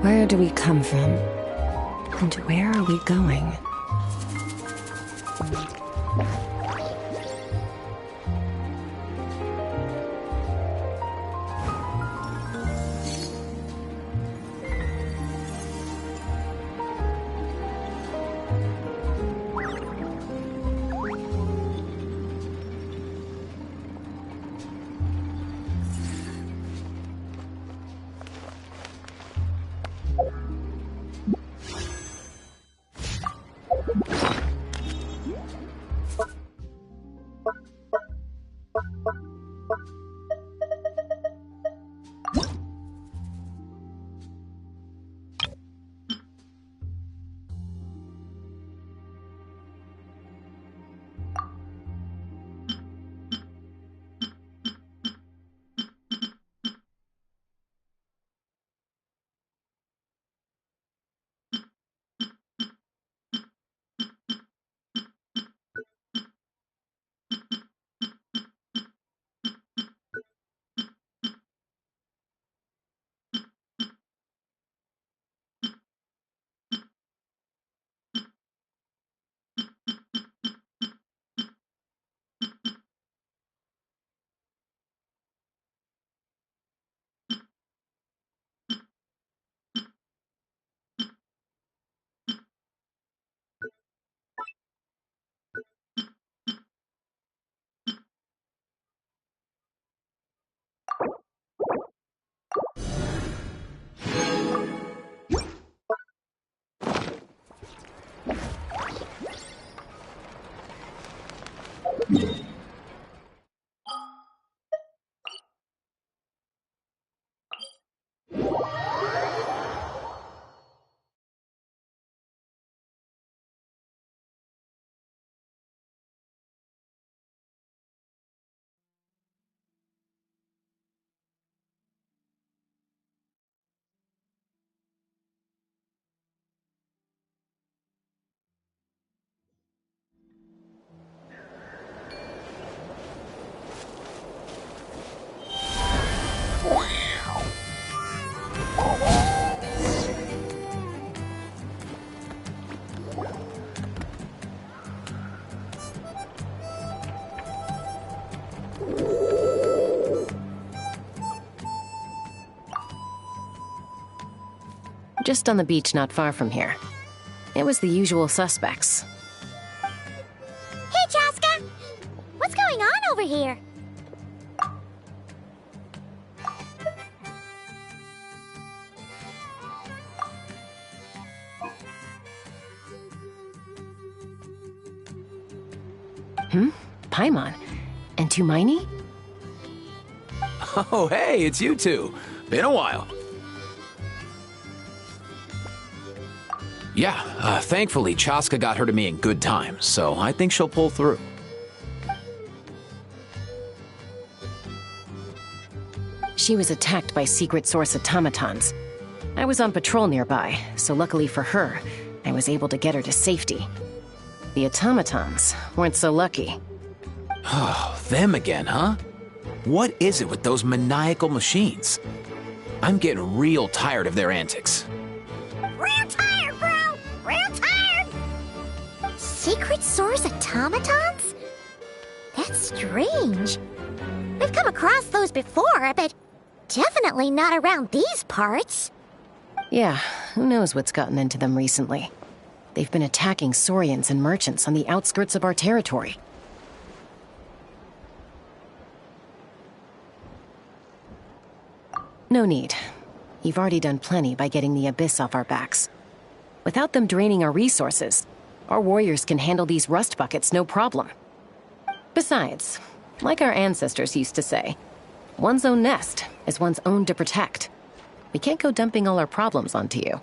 Where do we come from? And where are we going? Just on the beach not far from here. It was the usual suspects. Hey, Chaska! What's going on over here? Paimon. And Tumaini? Oh, hey, it's you two. Been a while. Yeah, thankfully Chaska got her to me in good time, so I think she'll pull through. She was attacked by secret source automatons. I was on patrol nearby, so luckily for her, I was able to get her to safety. The automatons weren't so lucky. Oh, them again, huh? What is it with those maniacal machines? I'm getting real tired of their antics. Real tired, bro! Real tired! Secret source automatons? That's strange. We've come across those before, but definitely not around these parts. Yeah, who knows what's gotten into them recently. They've been attacking Saurians and merchants on the outskirts of our territory. No need. You've already done plenty by getting the Abyss off our backs. Without them draining our resources, our warriors can handle these rust buckets no problem. Besides, like our ancestors used to say, one's own nest is one's own to protect. We can't go dumping all our problems onto you.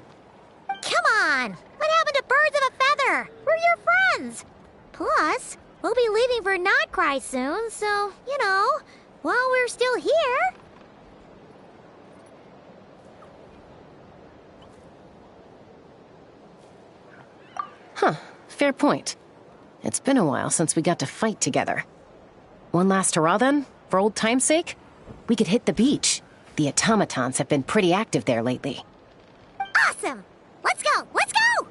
Come on! What happened to birds of a feather? We're your friends! Plus, we'll be leaving for Notcry soon, so, you know, while we're still here... Huh, fair point. It's been a while since we got to fight together. One last hurrah then, for old time's sake? We could hit the beach. The automatons have been pretty active there lately. awesome! Let's go! Let's go!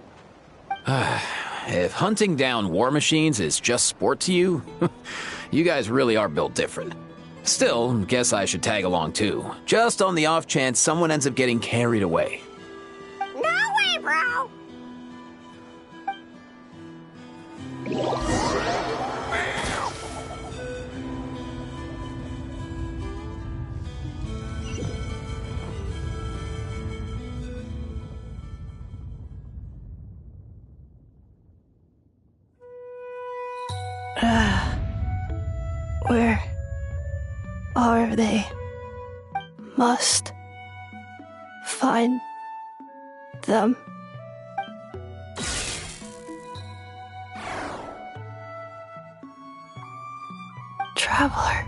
If hunting down war machines is just sport to you, you guys really are built different. Still, guess I should tag along too, just on the off chance someone ends up getting carried away. No way, bro! Where are they? Must find them. Traveler.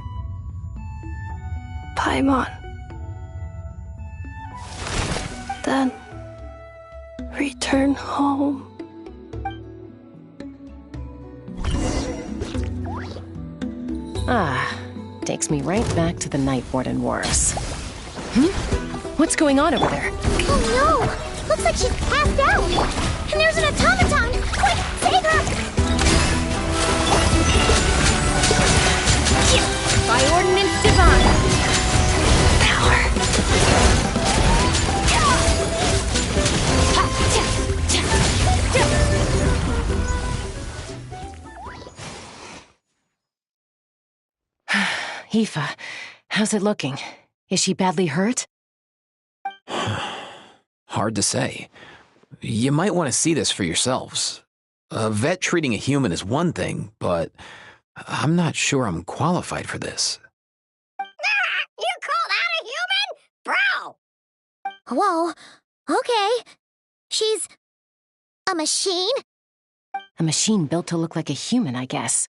Paimon. Then return home. Takes me right back to the Night Warden Wars. What's going on over there? Oh no! Looks like she's passed out! And there's an automaton! Quick, save her! By ordinance divine! Power! Aoife, how's it looking? Is she badly hurt? Hard to say. You might want to see this for yourselves. A vet treating a human is one thing, but I'm not sure I'm qualified for this. You called out a human? Bro! Whoa, okay. She's a machine? A machine built to look like a human, I guess.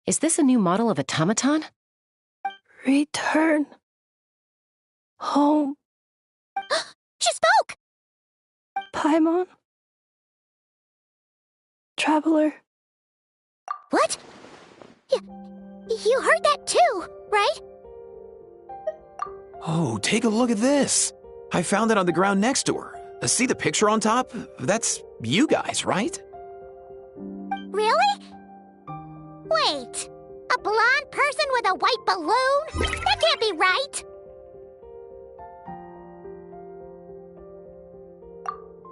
Is this a new model of automaton? Return home. She spoke! Paimon. Traveler. What? You heard that too, right? Oh, take a look at this. I found it on the ground next to her. See the picture on top? That's you guys, right? Really? Wait, a blonde person with a white balloon? That can't be right!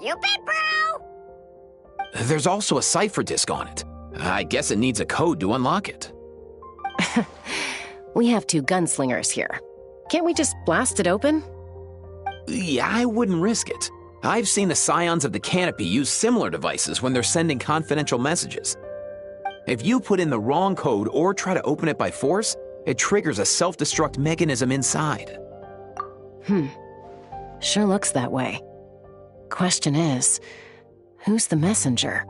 You bet, bro! There's also a cipher disk on it. I guess it needs a code to unlock it. We have two gunslingers here. Can't we just blast it open? Yeah, I wouldn't risk it. I've seen the Scions of the Canopy use similar devices when they're sending confidential messages. If you put in the wrong code or try to open it by force, it triggers a self-destruct mechanism inside. Sure looks that way. Question is, who's the messenger?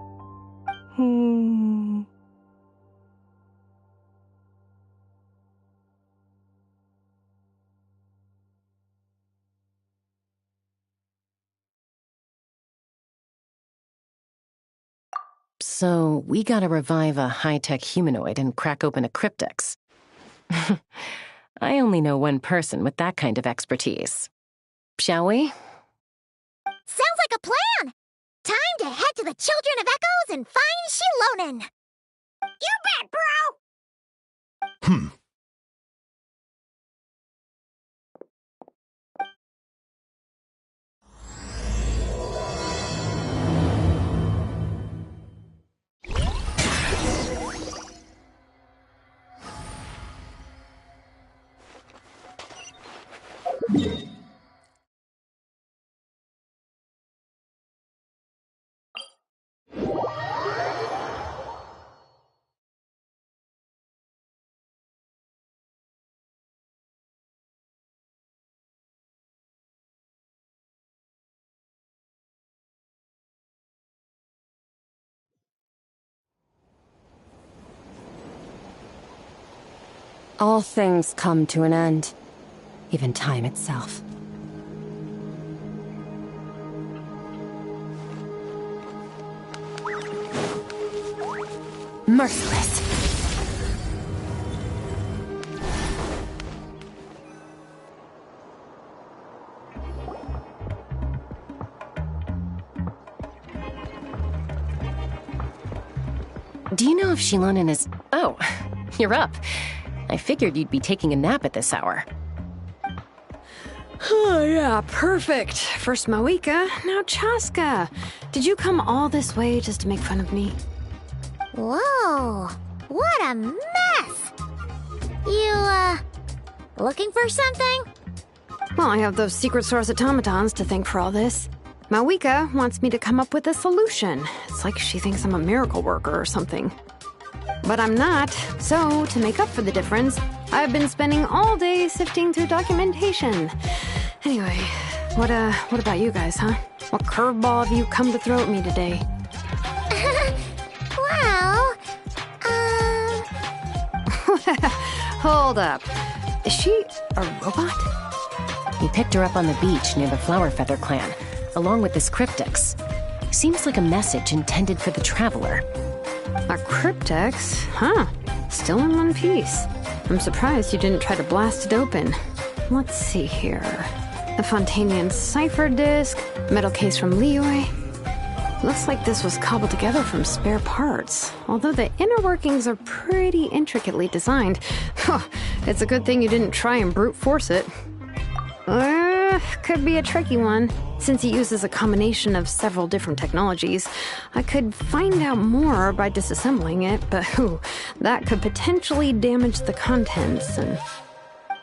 So, we gotta revive a high-tech humanoid and crack open a cryptex. I only know one person with that kind of expertise. Shall we? Sounds like a plan! Time to head to the Children of Echoes and find Shilonen! You bet, bro! All things come to an end, even time itself. Merciless. if Shilonen is... Oh, you're up. I figured you'd be taking a nap at this hour. Oh, yeah, perfect. First Moika, now Chaska. Did you come all this way just to make fun of me? Whoa, what a mess! You, looking for something? Well, I have those secret source automatons to thank for all this. Moika wants me to come up with a solution. It's like she thinks I'm a miracle worker or something. But I'm not, so to make up for the difference, I've been spending all day sifting through documentation. Anyway, what about you guys, huh? What curveball have you come to throw at me today? Well, Hold up. Is she a robot? He picked her up on the beach near the Flower Feather clan, along with this cryptix. Seems like a message intended for the Traveler. A cryptix? Huh. Still in one piece. I'm surprised you didn't try to blast it open. Let's see here. The Fontanian cipher disk, metal case from Liyue. Looks like this was cobbled together from spare parts, although the inner workings are pretty intricately designed. It's a good thing you didn't try and brute force it. Could be a tricky one. Since it uses a combination of several different technologies, I could find out more by disassembling it, but that could potentially damage the contents, and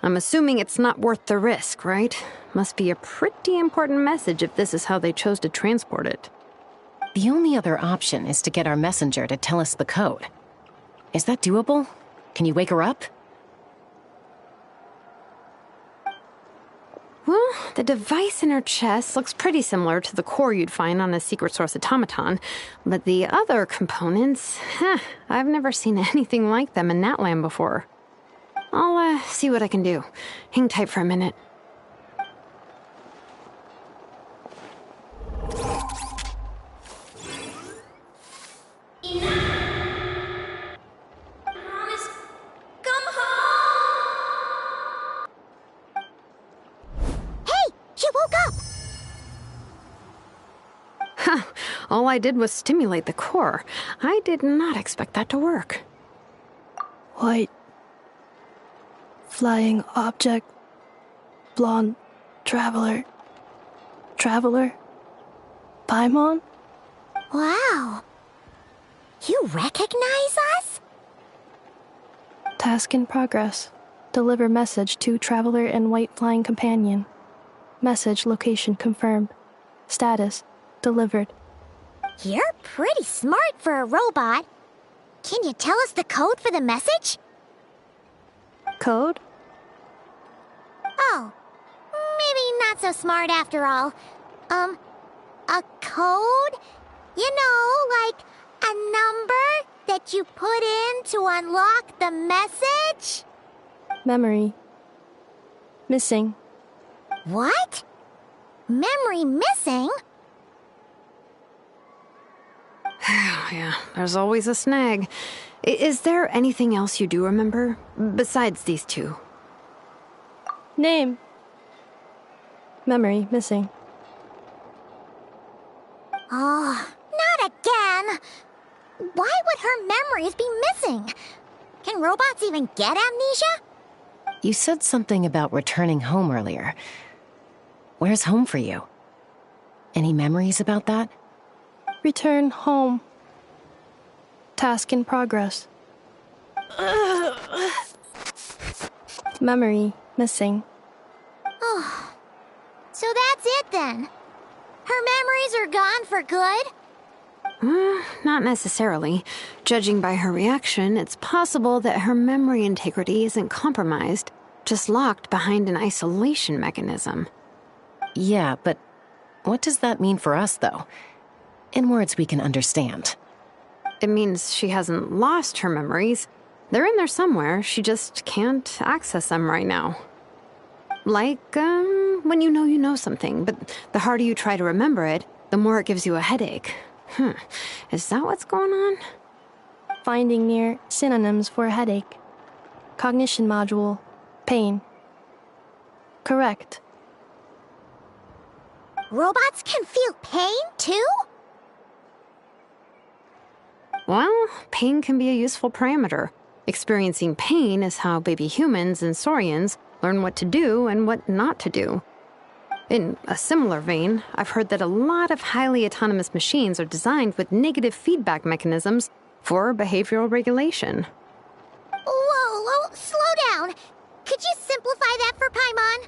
I'm assuming it's not worth the risk, right? Must be a pretty important message if this is how they chose to transport it. The only other option is to get our messenger to tell us the code. Is that doable? Can you wake her up? Well, the device in her chest looks pretty similar to the core you'd find on a secret source automaton, but the other components, I've never seen anything like them in that land before. I'll see what I can do. Hang tight for a minute. All I did was stimulate the core. I did not expect that to work. White. Flying object. Blonde. Traveler. Traveler. Paimon? Wow. You recognize us? Task in progress. Deliver message to Traveler and White Flying Companion. Message location confirmed. Status delivered. You're pretty smart for a robot. Can you tell us the code for the message? Code? Oh, maybe not so smart after all. A code? You know, like a number that you put in to unlock the message? Memory. Missing. What? Memory missing? Yeah, there's always a snag. Is there anything else you do remember, besides these two? Name. Memory missing. Oh, not again! Why would her memories be missing? Can robots even get amnesia? You said something about returning home earlier. Where's home for you? Any memories about that? Return home. Task in progress. Memory missing. Oh, so that's it then. Her memories are gone for good? Not necessarily. Judging by her reaction, it's possible that her memory integrity isn't compromised, just locked behind an isolation mechanism. Yeah, but what does that mean for us, though? In words we can understand. It means she hasn't lost her memories. They're in there somewhere, she just can't access them right now. Like, when you know something, but the harder you try to remember it, the more it gives you a headache. Is that what's going on? Finding near synonyms for headache. Cognition module. Pain. Correct. Robots can feel pain, too? Well, pain can be a useful parameter. Experiencing pain is how baby humans and saurians learn what to do and what not to do. In a similar vein, I've heard that a lot of highly autonomous machines are designed with negative feedback mechanisms for behavioral regulation. Whoa, slow down. Could you simplify that for Paimon?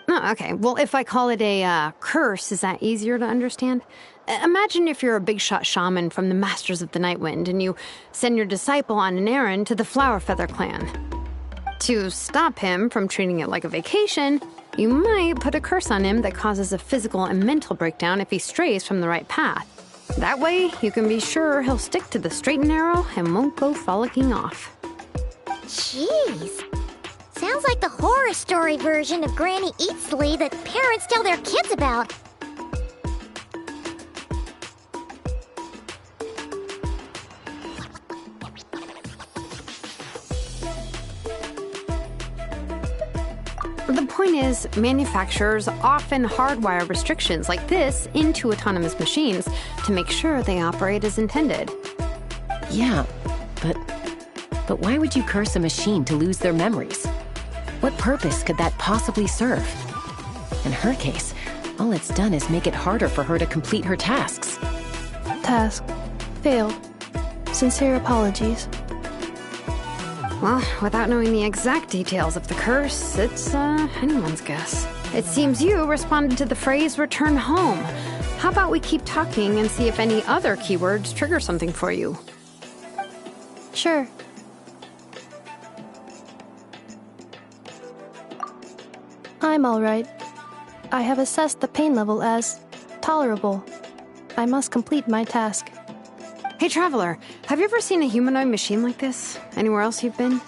Oh, okay. Well, if I call it a curse, is that easier to understand? Imagine if you're a big shot shaman from the Masters of the Nightwind and you send your disciple on an errand to the Flowerfeather clan. To stop him from treating it like a vacation, you might put a curse on him that causes a physical and mental breakdown if he strays from the right path. That way, you can be sure he'll stick to the straight and narrow and won't go frolicking off. Jeez. Sounds like the horror story version of Granny Eatsley that parents tell their kids about. The point is, manufacturers often hardwire restrictions like this into autonomous machines to make sure they operate as intended. Yeah, but why would you curse a machine to lose their memories? What purpose could that possibly serve? In her case, all it's done is make it harder for her to complete her tasks. Task. Failed. Sincere apologies. Well, without knowing the exact details of the curse, it's anyone's guess. It seems you responded to the phrase return home. How about we keep talking and see if any other keywords trigger something for you? Sure. I'm alright. I have assessed the pain level as tolerable. I must complete my task. Hey, Traveler, have you ever seen a humanoid machine like this? Anywhere else you've been?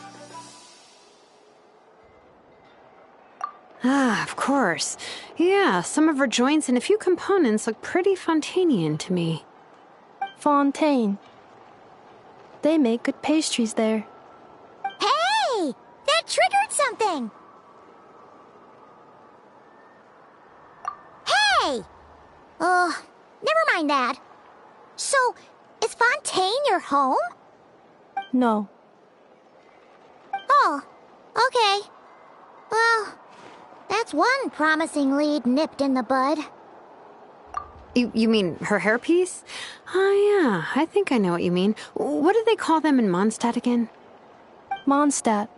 Ah, of course. Yeah, some of her joints and a few components look pretty Fontanian to me. Fontaine. They make good pastries there. Hey! That triggered something! Hey! Never mind that. So, is Fontaine your home? No. Oh, okay. Well, that's one promising lead nipped in the bud. You mean her hairpiece? Oh, yeah, I think I know what you mean. What do they call them in Mondstadt again? Mondstadt.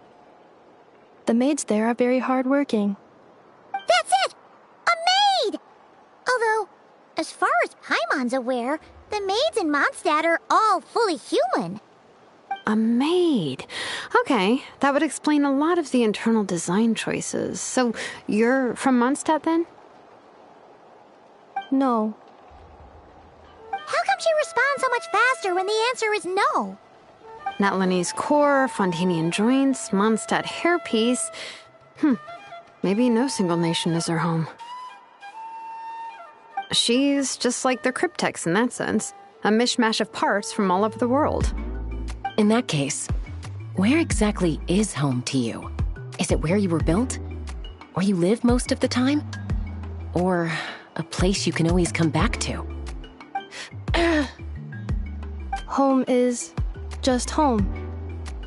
The maids there are very hardworking. That's it! A maid! Although, as far as Paimon's aware, the maids in Mondstadt are all fully human. A maid. Okay, that would explain a lot of the internal design choices. So, you're from Mondstadt then? No. How come she responds so much faster when the answer is no? Natlanese core, Fontanian joints, Mondstadt hairpiece. Maybe no single nation is her home. She's just like the Cryptex in that sense. A mishmash of parts from all over the world. In that case, where exactly is home to you? Is it where you were built? Where you live most of the time? Or a place you can always come back to? Home is just home,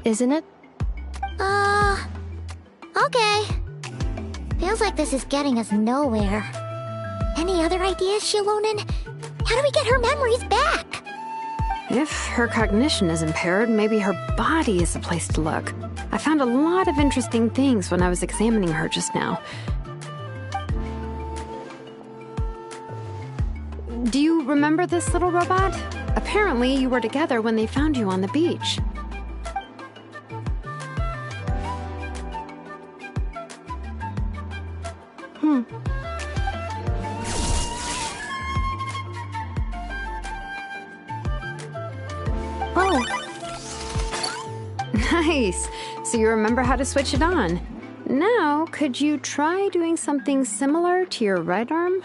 isn't it? Okay. Feels like this is getting us nowhere. Any other ideas, Shilonen? How do we get her memories back? If her cognition is impaired, maybe her body is the place to look. I found a lot of interesting things when I was examining her just now. Do you remember this little robot? Apparently, you were together when they found you on the beach. Oh, Nice. So you remember how to switch it on. Now, could you try doing something similar to your right arm?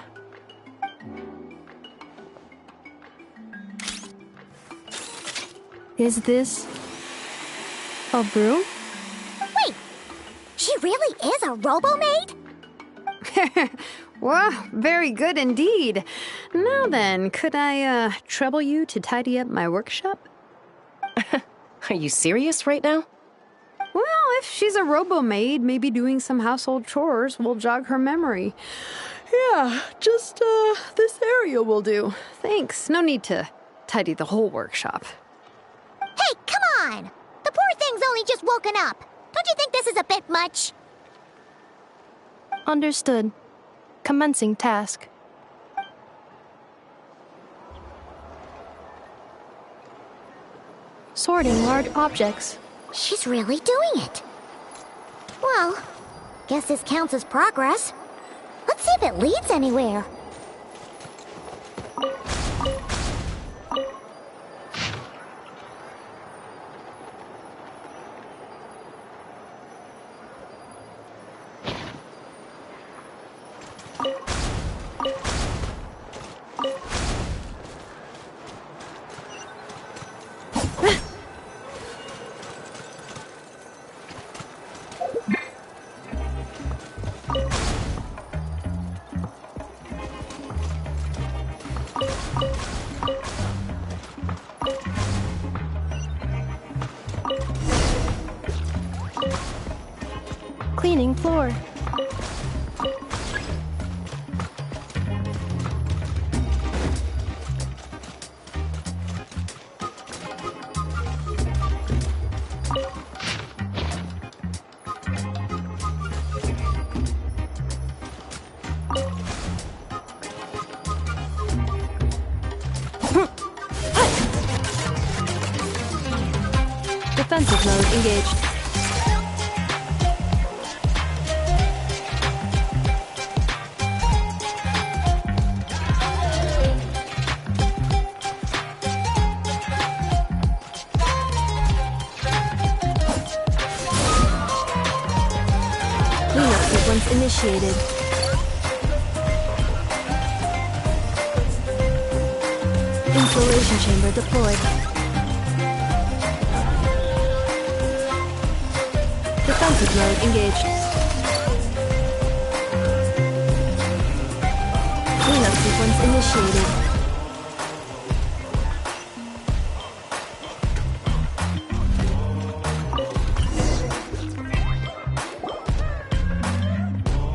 is this a broom? Wait, she really is a robo-maid? Well, very good indeed. Now then, could I, trouble you to tidy up my workshop? Are you serious right now? Well, if she's a robo-maid, maybe doing some household chores will jog her memory. Yeah, just, this area will do. Thanks. No need to tidy the whole workshop. Hey, come on! The poor thing's only just woken up. Don't you think this is a bit much? Understood. Commencing task. Sorting large objects. She's really doing it. Well, guess this counts as progress. Let's see if it leads anywhere. Cleaning floor. Defensive mode engaged. Cleanup sequence initiated. Installation chamber deployed. Defensive mode engaged. Cleanup sequence initiated.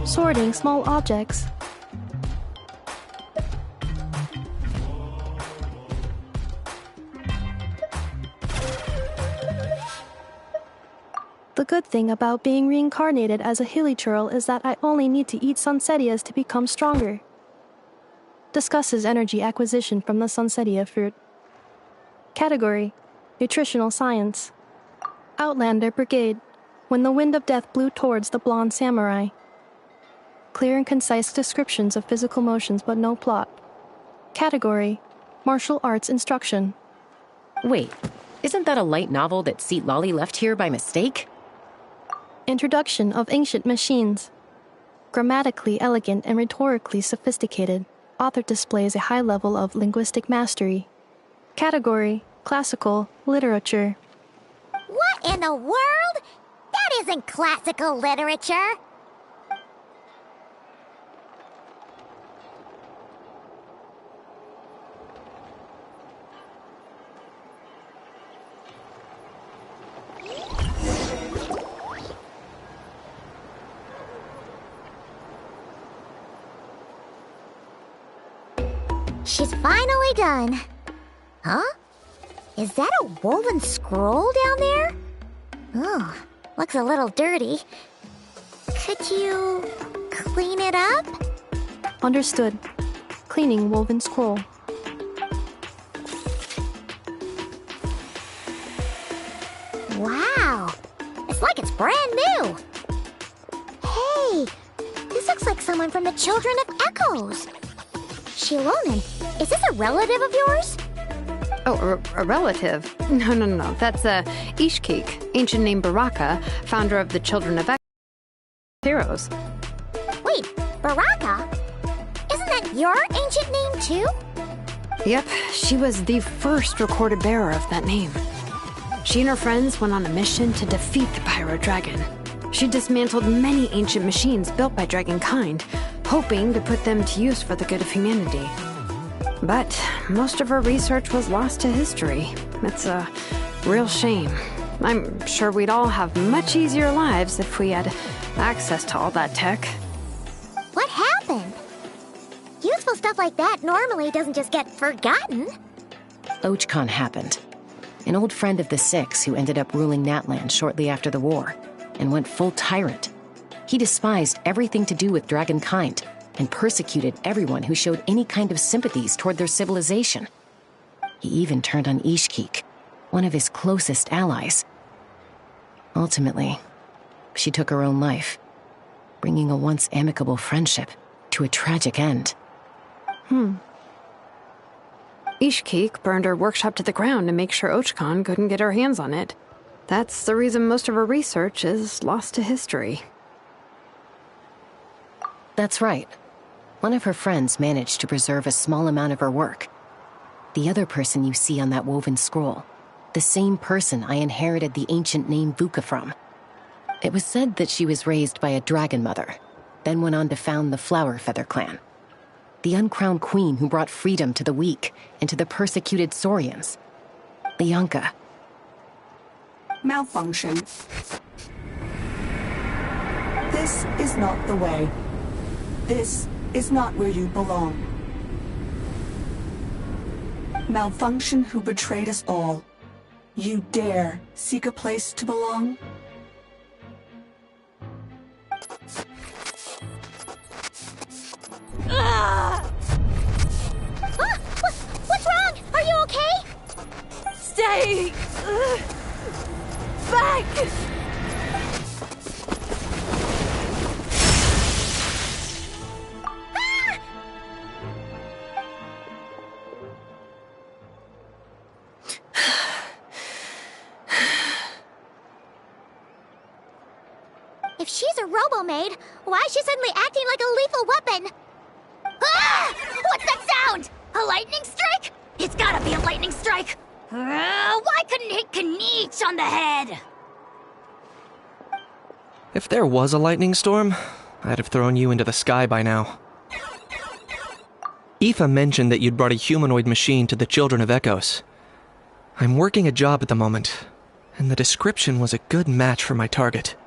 Sorting small objects. The good thing about being reincarnated as a hilly churl is that I only need to eat sunsettias to become stronger. Discusses energy acquisition from the sunsettia fruit. Category: Nutritional Science. Outlander Brigade. When the wind of death blew towards the blonde samurai. Clear and concise descriptions of physical motions but no plot. Category: Martial Arts Instruction. Wait, isn't that a light novel that Seat Lolly left here by mistake? Introduction of Ancient Machines. Grammatically elegant and rhetorically sophisticated, author displays a high level of linguistic mastery. Category: Classical Literature. What in the world? That isn't classical literature. She's finally done. Huh? Is that a woven scroll down there? Oh, looks a little dirty. Could you clean it up? Understood. Cleaning woven scroll. Wow, it's like it's brand new. Hey, this looks like someone from the Children of Echoes. Shilonen, is this a relative of yours? Oh, a relative? No. That's, Ishkik, ancient name Baraka, founder of the Children of Heroes. Wait, Baraka? Isn't that your ancient name too? Yep, she was the first recorded bearer of that name. She and her friends went on a mission to defeat the Pyro Dragon. She dismantled many ancient machines built by Dragonkind, hoping to put them to use for the good of humanity. But most of her research was lost to history. It's a real shame. I'm sure we'd all have much easier lives if we had access to all that tech. What happened? Useful stuff like that normally doesn't just get forgotten. Ochcon happened. An old friend of the Six who ended up ruling Natlan shortly after the war, and went full tyrant. He despised everything to do with dragonkind, and persecuted everyone who showed any kind of sympathies toward their civilization. He even turned on Ishkik, one of his closest allies. Ultimately, she took her own life, bringing a once amicable friendship to a tragic end. Ishkik burned her workshop to the ground to make sure Ochcon couldn't get her hands on it. That's the reason most of her research is lost to history. That's right. One of her friends managed to preserve a small amount of her work. The other person you see on that woven scroll, the same person I inherited the ancient name Vuka from. It was said that she was raised by a dragon mother, then went on to found the Flower Feather clan. The uncrowned queen who brought freedom to the weak and to the persecuted Saurians. Lianka. Malfunction. This is not the way. This is not where you belong. Malfunction who betrayed us all. You dare seek a place to belong? What's wrong? Are you okay? Stay back! If she's a robo-maid, why is she suddenly acting like a lethal weapon? Ah! What's that sound? A lightning strike? It's gotta be a lightning strike! Why couldn't it hit Kniech on the head? If there was a lightning storm, I'd have thrown you into the sky by now. Aoife mentioned that you'd brought a humanoid machine to the Children of Echoes. I'm working a job at the moment, and the description was a good match for my target.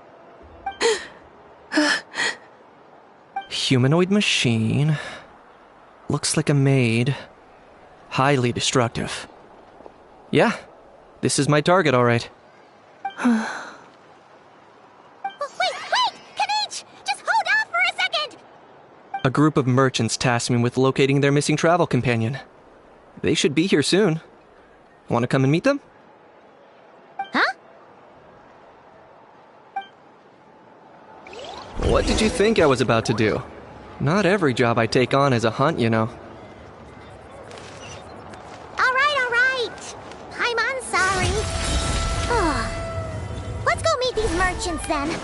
Humanoid machine. Looks like a maid. Highly destructive. Yeah, this is my target, all right. Wait! Kniech! Just hold off for a second! A group of merchants tasked me with locating their missing travel companion. They should be here soon. Want to come and meet them? Huh? What did you think I was about to do? Not every job I take on is a hunt, you know. All right. I'm sorry. Let's go meet these merchants then.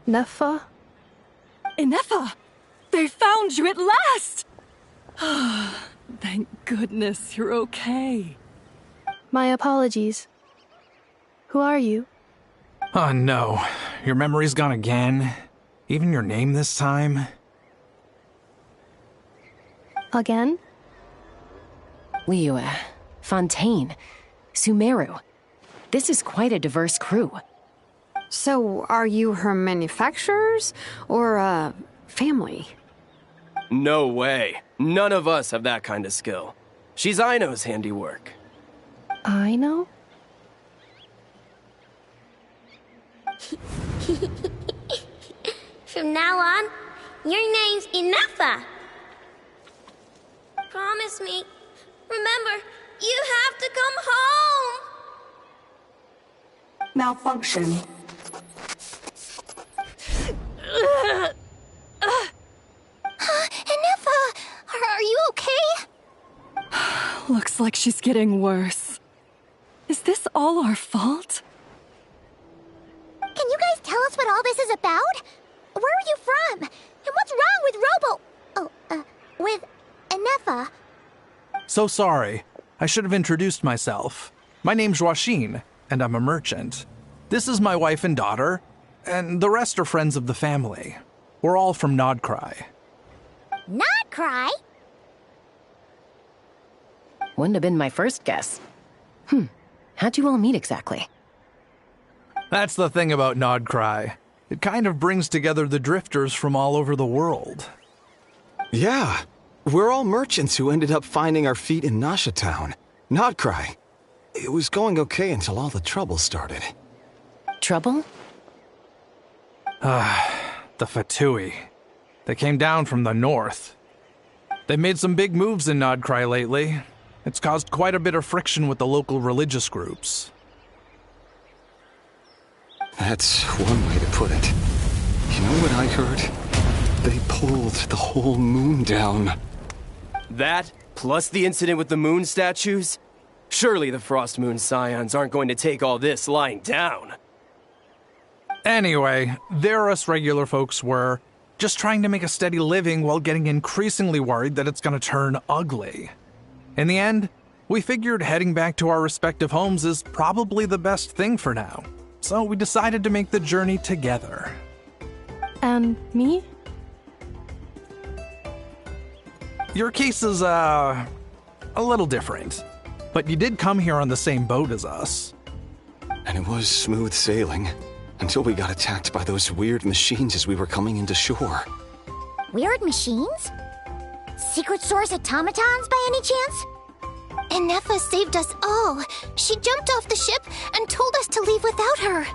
Nefa? Inefa! They found you at last! Thank goodness you're okay. My apologies. Who are you? Oh no, your memory's gone again? Even your name this time? Again? Liyue, Fontaine, Sumeru. This is quite a diverse crew. So, are you her manufacturers or, family? No way. None of us have that kind of skill. She's Aino's handiwork. Aino? From now on, your name's Inefa. Promise me. Remember, you have to come home. Malfunction. Inefa, are you okay? Looks like she's getting worse. Is this all our fault? Can you guys tell us what all this is about? Where are you from? And what's wrong with Inefa? So sorry. I should have introduced myself. My name's Joachine, and I'm a merchant. This is my wife and daughter, and the rest are friends of the family. We're all from Nodcry. Not cry? Wouldn't have been my first guess. How'd you all meet exactly? That's the thing about Nodcry. It kind of brings together the drifters from all over the world. Yeah, we're all merchants who ended up finding our feet in Nasha Town. Nodcry. It was going okay until all the trouble started. Trouble? The Fatui. They came down from the north. They made some big moves in Nodcry lately. It's caused quite a bit of friction with the local religious groups. That's one way to put it. You know what I heard? They pulled the whole moon down. That, plus the incident with the moon statues? Surely the Frost Moon Scions aren't going to take all this lying down. Anyway, there us regular folks were, just trying to make a steady living while getting increasingly worried that it's gonna turn ugly. In the end, we figured heading back to our respective homes is probably the best thing for now. So we decided to make the journey together. And me? Your case is, a little different. But you did come here on the same boat as us. And it was smooth sailing, until we got attacked by those weird machines as we were coming into shore. Weird machines? Secret Source automatons by any chance? Inefa saved us all. She jumped off the ship and told us to leave without her.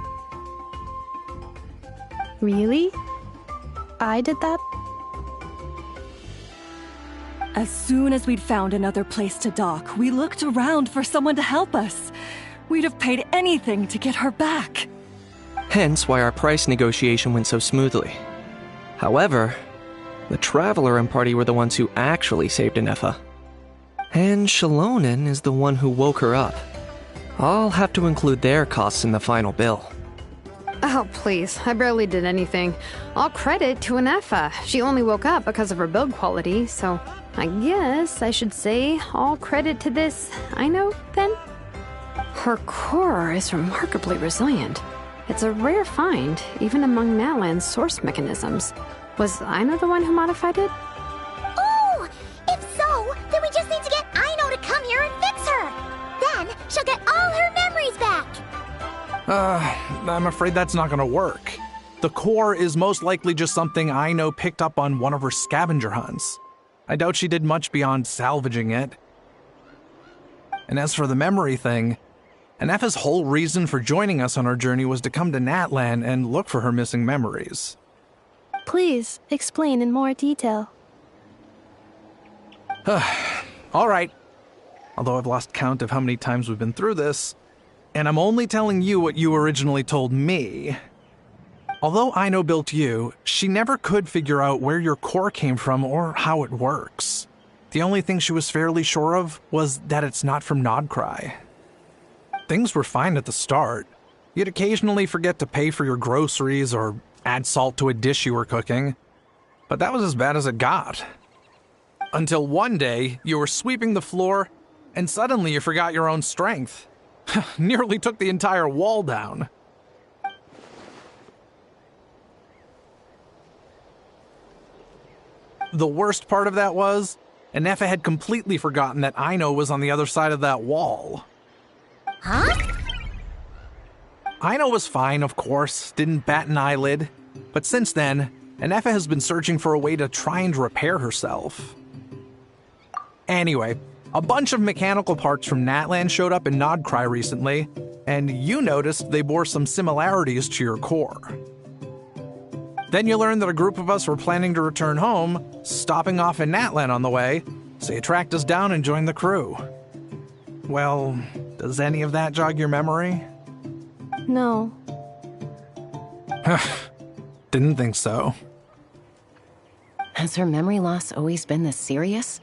Really? I did that? As soon as we'd found another place to dock, we looked around for someone to help us. We'd have paid anything to get her back. Hence why our price negotiation went so smoothly. However, the Traveler and party were the ones who actually saved Inefa. And Shalonen is the one who woke her up. I'll have to include their costs in the final bill. Oh, please. I barely did anything. All credit to Inefa. She only woke up because of her build quality, so I guess I should say all credit to this Aino, then? Her core is remarkably resilient. It's a rare find, even among Natlan's source mechanisms. Was Aino the one who modified it? Oh! If so, then we just need to get Aino to come here and fix her! Then she'll get all her memories back! I'm afraid that's not gonna work. The core is most likely just something Aino picked up on one of her scavenger hunts. I doubt she did much beyond salvaging it. And as for the memory thing, Inefa's whole reason for joining us on our journey was to come to Natlan and look for her missing memories. Please, explain in more detail. All right. Although I've lost count of how many times we've been through this, and I'm only telling you what you originally told me. Although Aino built you, she never could figure out where your core came from or how it works. The only thing she was fairly sure of was that it's not from Nodcry. Things were fine at the start. You'd occasionally forget to pay for your groceries or add salt to a dish you were cooking. But that was as bad as it got. Until one day, you were sweeping the floor, and suddenly you forgot your own strength. Nearly took the entire wall down. The worst part of that was, and Neffa had completely forgotten that Aino was on the other side of that wall. Huh? Aino was fine, of course, didn't bat an eyelid. But since then, Neffa has been searching for a way to try and repair herself. Anyway, a bunch of mechanical parts from Natlan showed up in Nodcry recently, and you noticed they bore some similarities to your core. Then you learned that a group of us were planning to return home, stopping off in Natlan on the way, so you tracked us down and joined the crew. Well, does any of that jog your memory? No. Didn't think so. Has her memory loss always been this serious?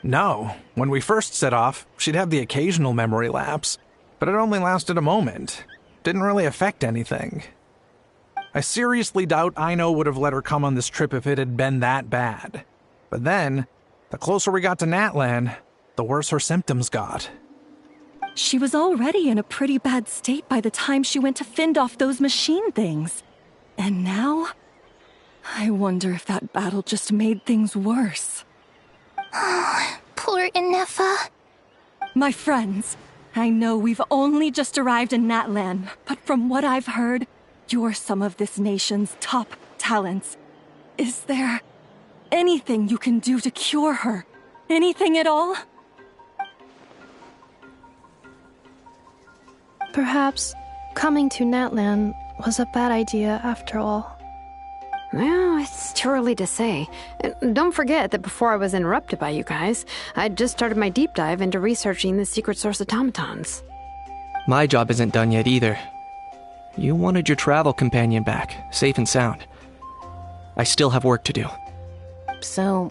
No. When we first set off, she'd have the occasional memory lapse, but it only lasted a moment. Didn't really affect anything. I seriously doubt Aino would have let her come on this trip if it had been that bad. But then, the closer we got to Natlan, the worse her symptoms got. She was already in a pretty bad state by the time she went to fend off those machine things. And now, I wonder if that battle just made things worse. Poor Neffa. My friends, I know we've only just arrived in Natlan, but from what I've heard, you're some of this nation's top talents. Is there anything you can do to cure her? Anything at all? Perhaps coming to Natlan was a bad idea after all. Well, it's too early to say. Don't forget that before I was interrupted by you guys, I'd just started my deep dive into researching the secret source automatons. My job isn't done yet either. You wanted your travel companion back, safe and sound. I still have work to do. So,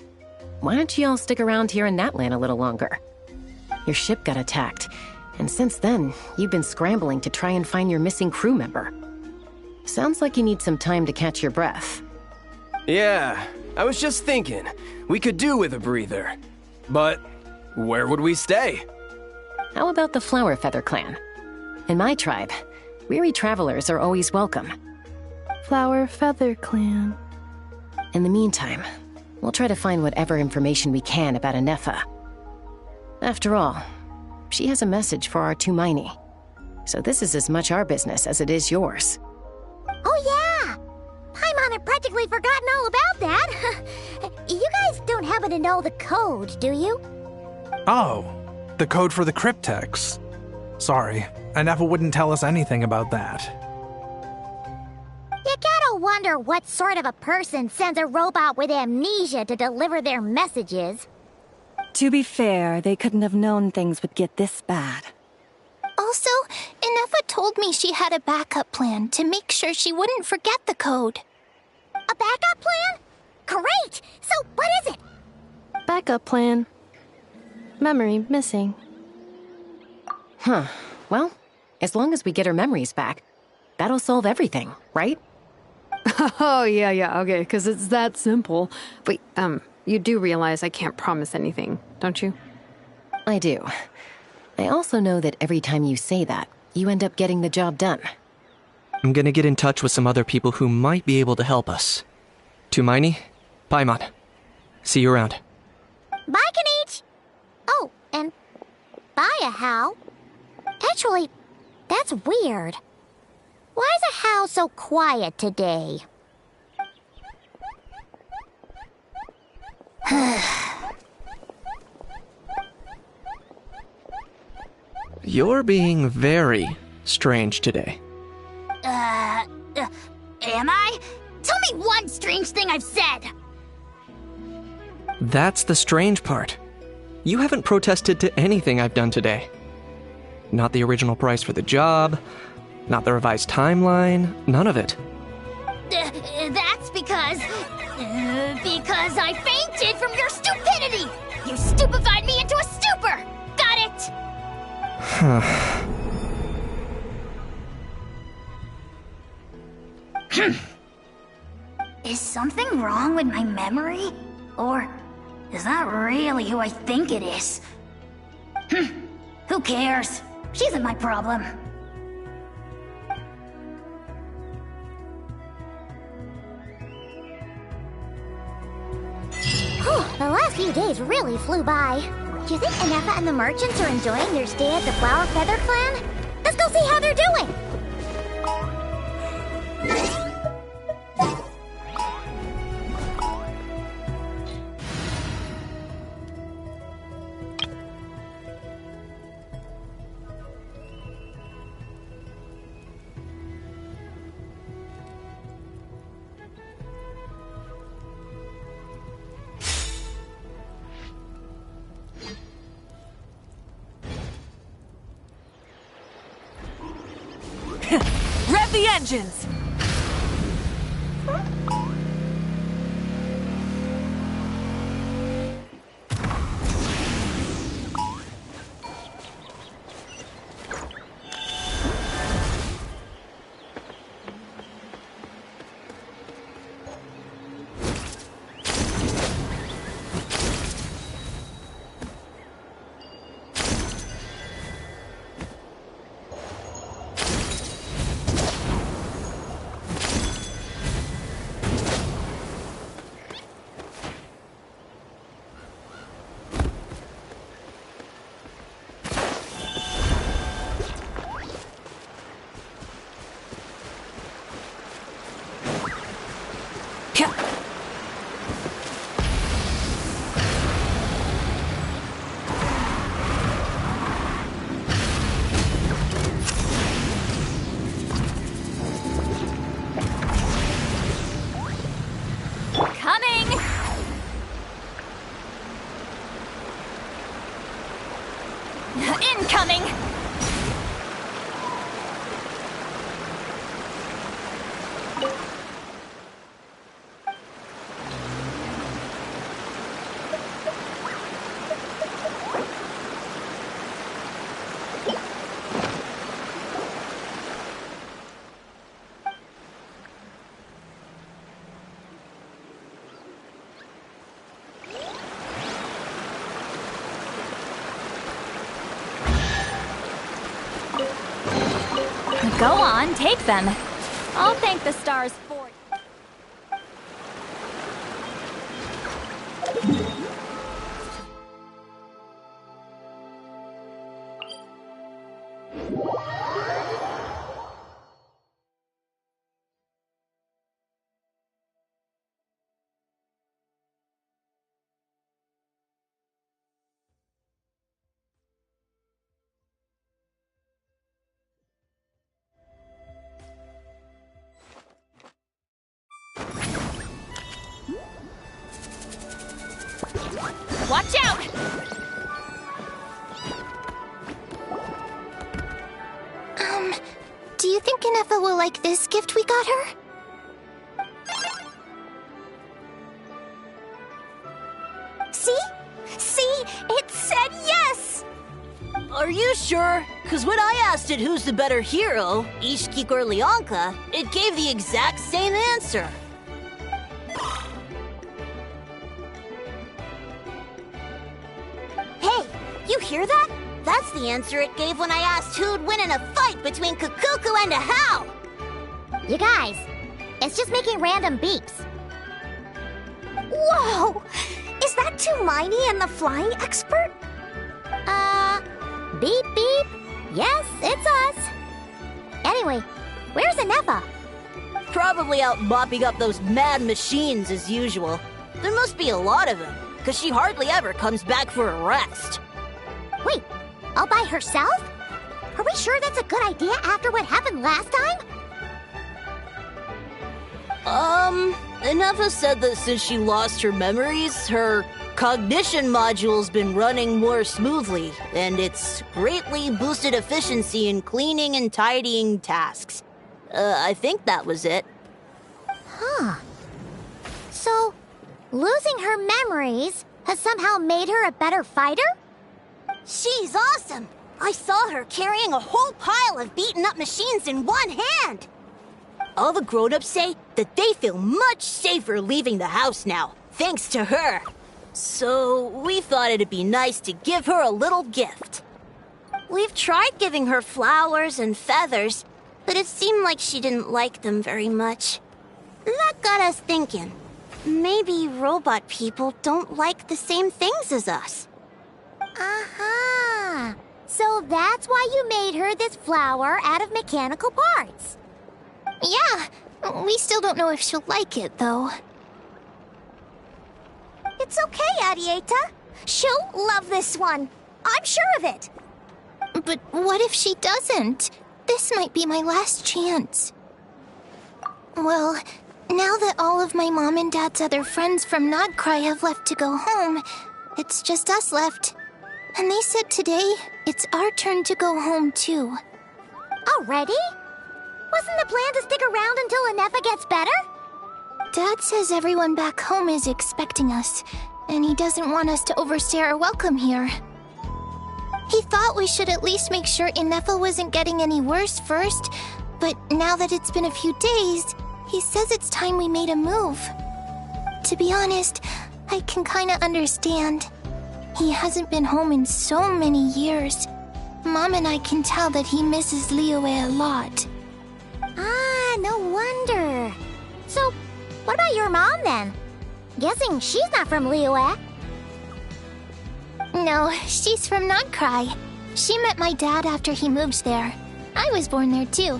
why don't you all stick around here in Natlan a little longer? Your ship got attacked, and since then, you've been scrambling to try and find your missing crew member. Sounds like you need some time to catch your breath. Yeah, I was just thinking, we could do with a breather. But where would we stay? How about the Flower Feather Clan? In my tribe, weary travelers are always welcome. Flower Feather Clan. In the meantime, we'll try to find whatever information we can about Neffa. After all, she has a message for our Tumaini. So this is as much our business as it is yours. Oh yeah! Paimon had practically forgotten all about that. You guys don't happen to know the code, do you? Oh, the code for the cryptex. Sorry, Neffa wouldn't tell us anything about that. You gotta wonder what sort of a person sends a robot with amnesia to deliver their messages. To be fair, they couldn't have known things would get this bad. Also, Neffa told me she had a backup plan to make sure she wouldn't forget the code. A backup plan? Great! So, what is it? Backup plan. Memory missing. Huh. Well, as long as we get her memories back, that'll solve everything, right? Oh, yeah, okay, because it's that simple. Wait, you do realize I can't promise anything, don't you? I do. I also know that every time you say that, you end up getting the job done. I'm gonna get in touch with some other people who might be able to help us. Tumaini, Paimon. See you around. Bye, Kanich! Oh, and bye, Hal. Actually, that's weird. Why is Hal so quiet today? You're being very strange today. Am I? Tell me one strange thing I've said! That's the strange part. You haven't protested to anything I've done today. Not the original price for the job, not the revised timeline, none of it. That's because I fainted from your stupidity! You stupefied me into a stupor! Got it? Is something wrong with my memory? Or is that really who I think it is? Who cares? She isn't my problem. The last few days really flew by. Do you think Anefa and the merchants are enjoying their stay at the Flower Feather Clan? Let's go see how they're doing! Rev the engines! Incoming! Go on, take them. I'll thank the stars for you. Watch out! Do you think Anefa will like this gift we got her? See? See? It said yes! Are you sure? Because when I asked it who's the better hero, Ishiki or Leonka, it gave the exact same answer. Hey, you hear that? That's the answer it gave when I asked who'd win in a fight between Kukuku and Ahau! You guys, it's just making random beeps. Whoa! Is that Tumaini and the flying expert? Beep beep. Yes, it's us. Anyway, where's Anefa? Probably out mopping up those mad machines as usual. There must be a lot of them, because she hardly ever comes back for a rest. Wait, all by herself? Are we sure that's a good idea after what happened last time? Anefa said that since she lost her memories, her cognition module's been running more smoothly, and it's greatly boosted efficiency in cleaning and tidying tasks. I think that was it. Huh. So, losing her memories has somehow made her a better fighter? She's awesome! I saw her carrying a whole pile of beaten-up machines in one hand! All the grown-ups say that they feel much safer leaving the house now, thanks to her. So, we thought it'd be nice to give her a little gift. We've tried giving her flowers and feathers, but it seemed like she didn't like them very much. That got us thinking. maybe robot people don't like the same things as us. Uh-huh. So that's why you made her this flower out of mechanical parts. Yeah, we still don't know if she'll like it, though. It's okay, Arieta. She'll love this one. I'm sure of it. But what if she doesn't? This might be my last chance. Well, now that all of my mom and dad's other friends from Nodcry have left to go home, it's just us left. And they said today, it's our turn to go home too. Already? Wasn't the plan to stick around until Anefa gets better? Dad says everyone back home is expecting us, and he doesn't want us to overstay our welcome here. He thought we should at least make sure Inefa wasn't getting any worse first, but now that it's been a few days, he says it's time we made a move. To be honest, I can kinda understand. He hasn't been home in so many years. Mom and I can tell that he misses Liyue a lot. Ah, no wonder. So, what about your mom then? Guessing she's not from Liyue. No, she's from Nodcry. She met my dad after he moved there. I was born there too.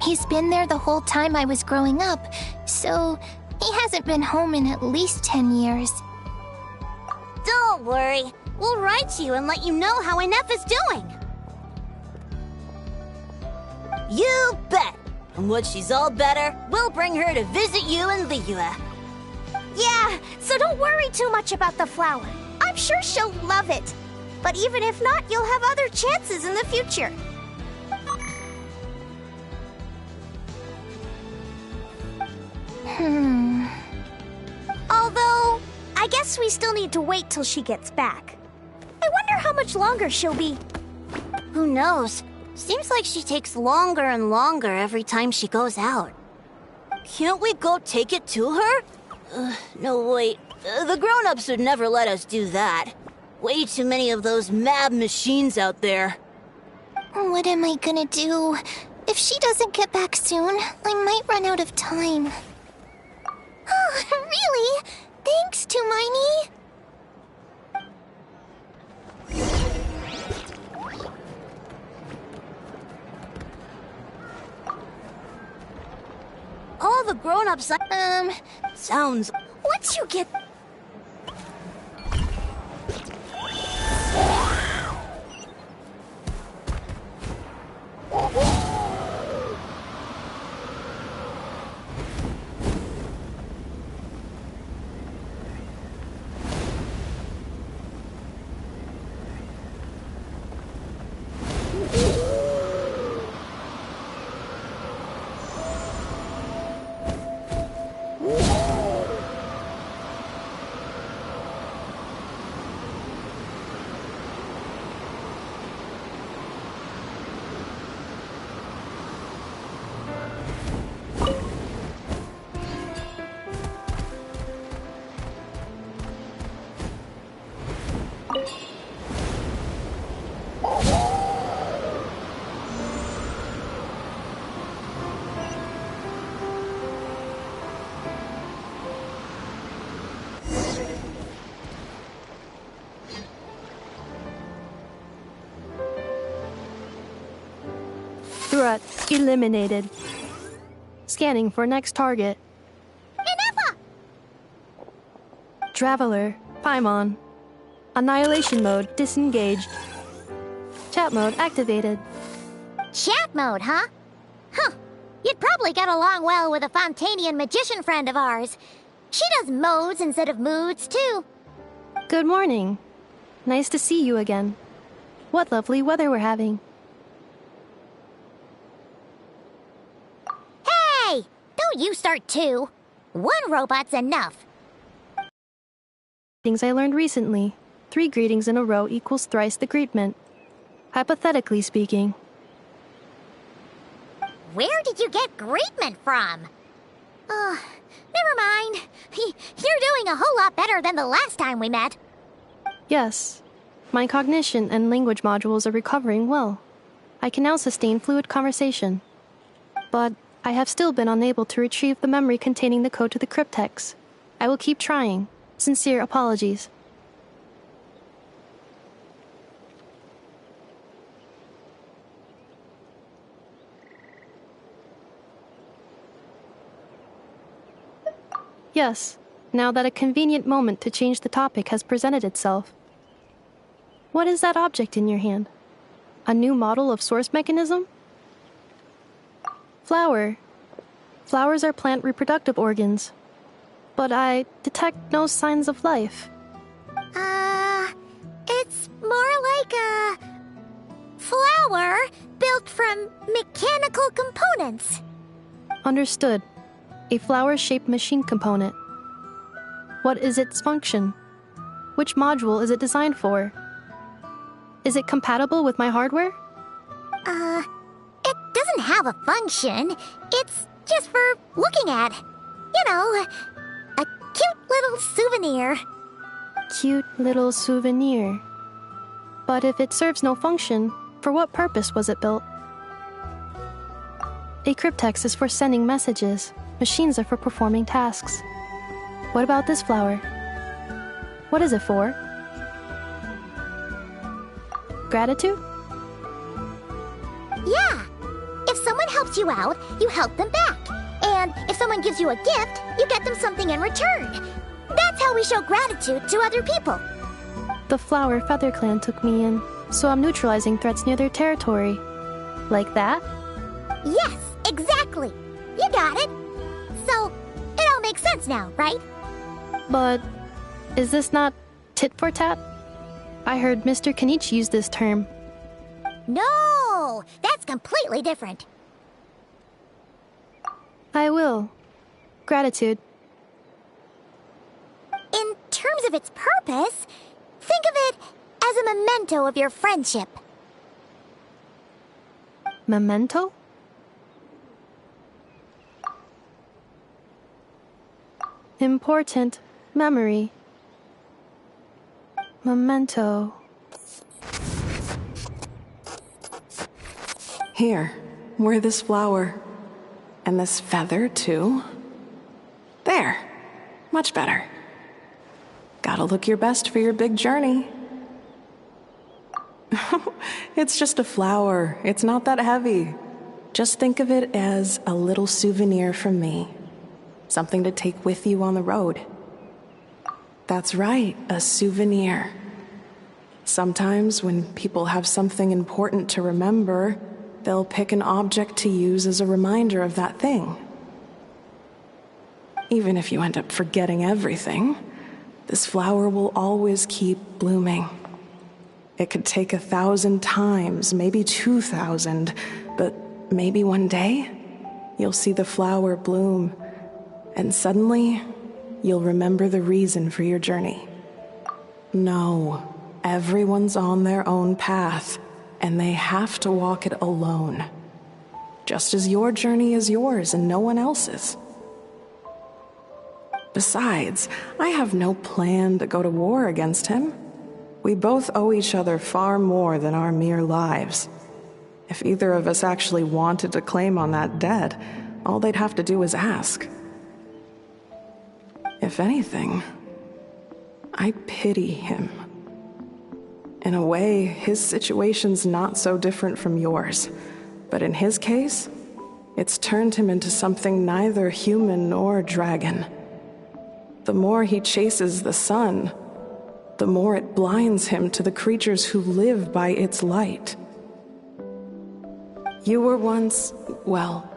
He's been there the whole time I was growing up, so he hasn't been home in at least 10 years. Don't worry. We'll write to you and let you know how Inefa's doing. You bet. And once she's all better, we'll bring her to visit you in Liyue. Yeah, so don't worry too much about the flower. I'm sure she'll love it. But even if not, you'll have other chances in the future. Although, I guess we still need to wait till she gets back. I wonder how much longer she'll be. Who knows? Seems like she takes longer and longer every time she goes out. Can't we go take it to her? No, wait. The grown-ups would never let us do that. Way too many of those mad machines out there. What am I gonna do? If she doesn't get back soon, I might run out of time. Oh, really? Thanks, Tumaini. All the grown-ups, sounds... Once you get... Threat eliminated. Scanning for next target. Inefa! Traveler, Paimon. Annihilation mode disengaged. Chat mode activated. Chat mode, huh? Huh. You'd probably get along well with a Fontanian magician friend of ours. She does modes instead of moods, too. Good morning. Nice to see you again. What lovely weather we're having. Hey! Don't you start too. One robot's enough. Things I learned recently. 3 greetings in a row equals thrice the greetment. Hypothetically speaking. Where did you get greetment from? Never mind. You're doing a whole lot better than the last time we met. Yes. My cognition and language modules are recovering well. I can now sustain fluid conversation. But I have still been unable to retrieve the memory containing the code to the cryptex. I will keep trying. Sincere apologies. Yes, now that a convenient moment to change the topic has presented itself. What is that object in your hand? A new model of source mechanism? Flower. Flowers are plant reproductive organs. But I detect no signs of life. It's more like a flower built from mechanical components. Understood. A flower-shaped machine component. What is its function? Which module is it designed for? Is it compatible with my hardware? It doesn't have a function. It's just for looking at. You know, a cute little souvenir. Cute little souvenir. But if it serves no function, for what purpose was it built? A cryptex is for sending messages. Machines are for performing tasks. What about this flower? What is it for? Gratitude? Yeah. If someone helps you out, you help them back. And if someone gives you a gift, you get them something in return. That's how we show gratitude to other people. The Flower Feather Clan took me in, so I'm neutralizing threats near their territory. Like that? Yes, exactly. You got it. So, it all makes sense now, right? But is this not tit for tat? I heard Mr. Kenichi use this term. No, that's completely different. I will. Gratitude. In terms of its purpose, think of it as a memento of your friendship. Memento? Important memory. Memento. Here, wear this flower. And this feather, too. There. Much better. Gotta look your best for your big journey. It's just a flower. It's not that heavy. Just think of it as a little souvenir from me. Something to take with you on the road. That's right, a souvenir. Sometimes when people have something important to remember, they'll pick an object to use as a reminder of that thing. Even if you end up forgetting everything, this flower will always keep blooming. It could take 1,000 times, maybe 2,000, but maybe one day, you'll see the flower bloom, and suddenly, you'll remember the reason for your journey. No, everyone's on their own path, and they have to walk it alone. Just as your journey is yours and no one else's. Besides, I have no plan to go to war against him. We both owe each other far more than our mere lives. If either of us actually wanted to claim on that debt, all they'd have to do is ask. If anything, I pity him. In a way, his situation's not so different from yours. But in his case, it's turned him into something neither human nor dragon. The more he chases the sun, the more it blinds him to the creatures who live by its light. You were once, well,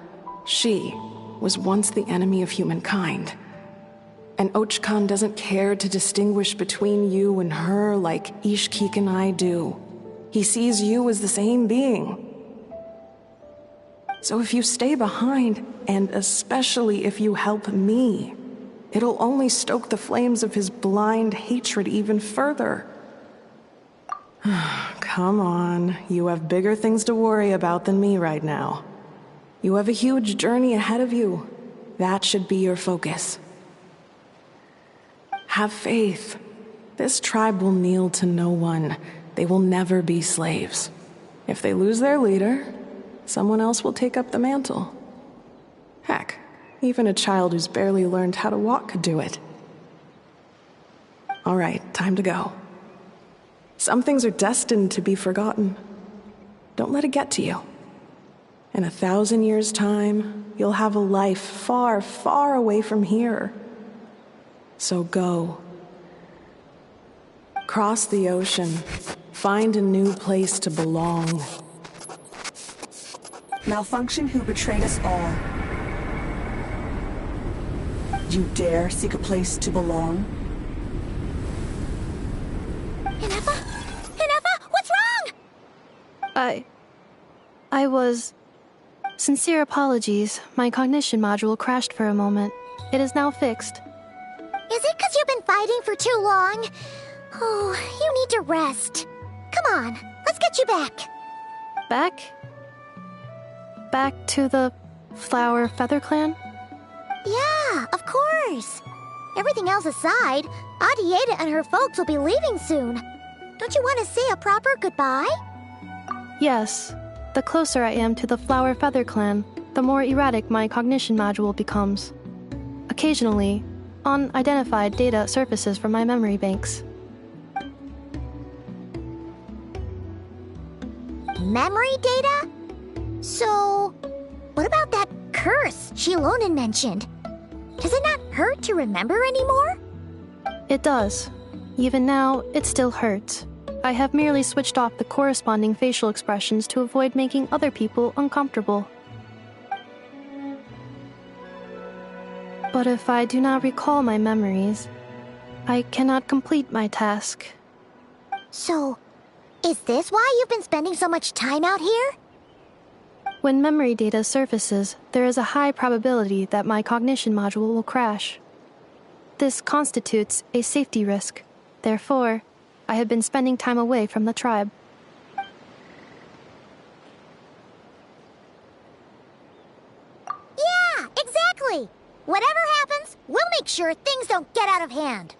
she was once the enemy of humankind. And Ochkan doesn't care to distinguish between you and her like Ishkik and I do. He sees you as the same being. So if you stay behind, and especially if you help me, it'll only stoke the flames of his blind hatred even further. Come on, you have bigger things to worry about than me right now. You have a huge journey ahead of you. That should be your focus. Have faith. This tribe will kneel to no one. They will never be slaves. If they lose their leader, someone else will take up the mantle. Even a child who's barely learned how to walk could do it. All right, time to go. Some things are destined to be forgotten. Don't let it get to you. In 1,000 years' time, you'll have a life far, far away from here. So go. Cross the ocean. Find a new place to belong. Malfunction who betrayed us all. You dare seek a place to belong? Inefa? Inefa, what's wrong? I was... Sincere apologies. My cognition module crashed for a moment. It is now fixed. Is it because you've been fighting for too long? Oh, you need to rest. Come on, let's get you back. Back? Back to the Flower Feather Clan? Yeah, of course. Everything else aside, Adieta and her folks will be leaving soon. Don't you want to say a proper goodbye? Yes. The closer I am to the Flower Feather Clan, the more erratic my cognition module becomes. Occasionally, unidentified data surfaces from my memory banks. Memory data? So, what about that curse Shilonen mentioned? Does it not hurt to remember anymore? It does. Even now, it still hurts. I have merely switched off the corresponding facial expressions to avoid making other people uncomfortable. But if I do not recall my memories, I cannot complete my task. So, is this why you've been spending so much time out here? When memory data surfaces, there is a high probability that my cognition module will crash. This constitutes a safety risk. Therefore, I have been spending time away from the tribe. Yeah, exactly! Whatever happens, we'll make sure things don't get out of hand.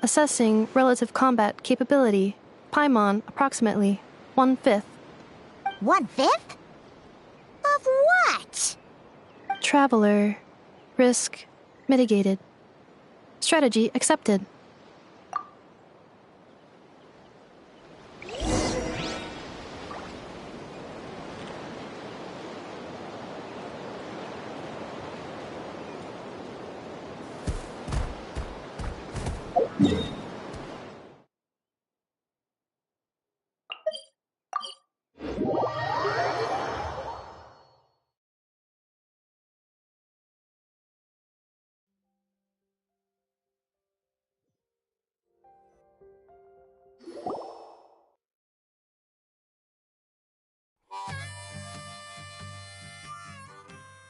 Assessing relative combat capability. Paimon, approximately 1/5. 1/5? Of what? Traveler. Risk mitigated. Strategy accepted.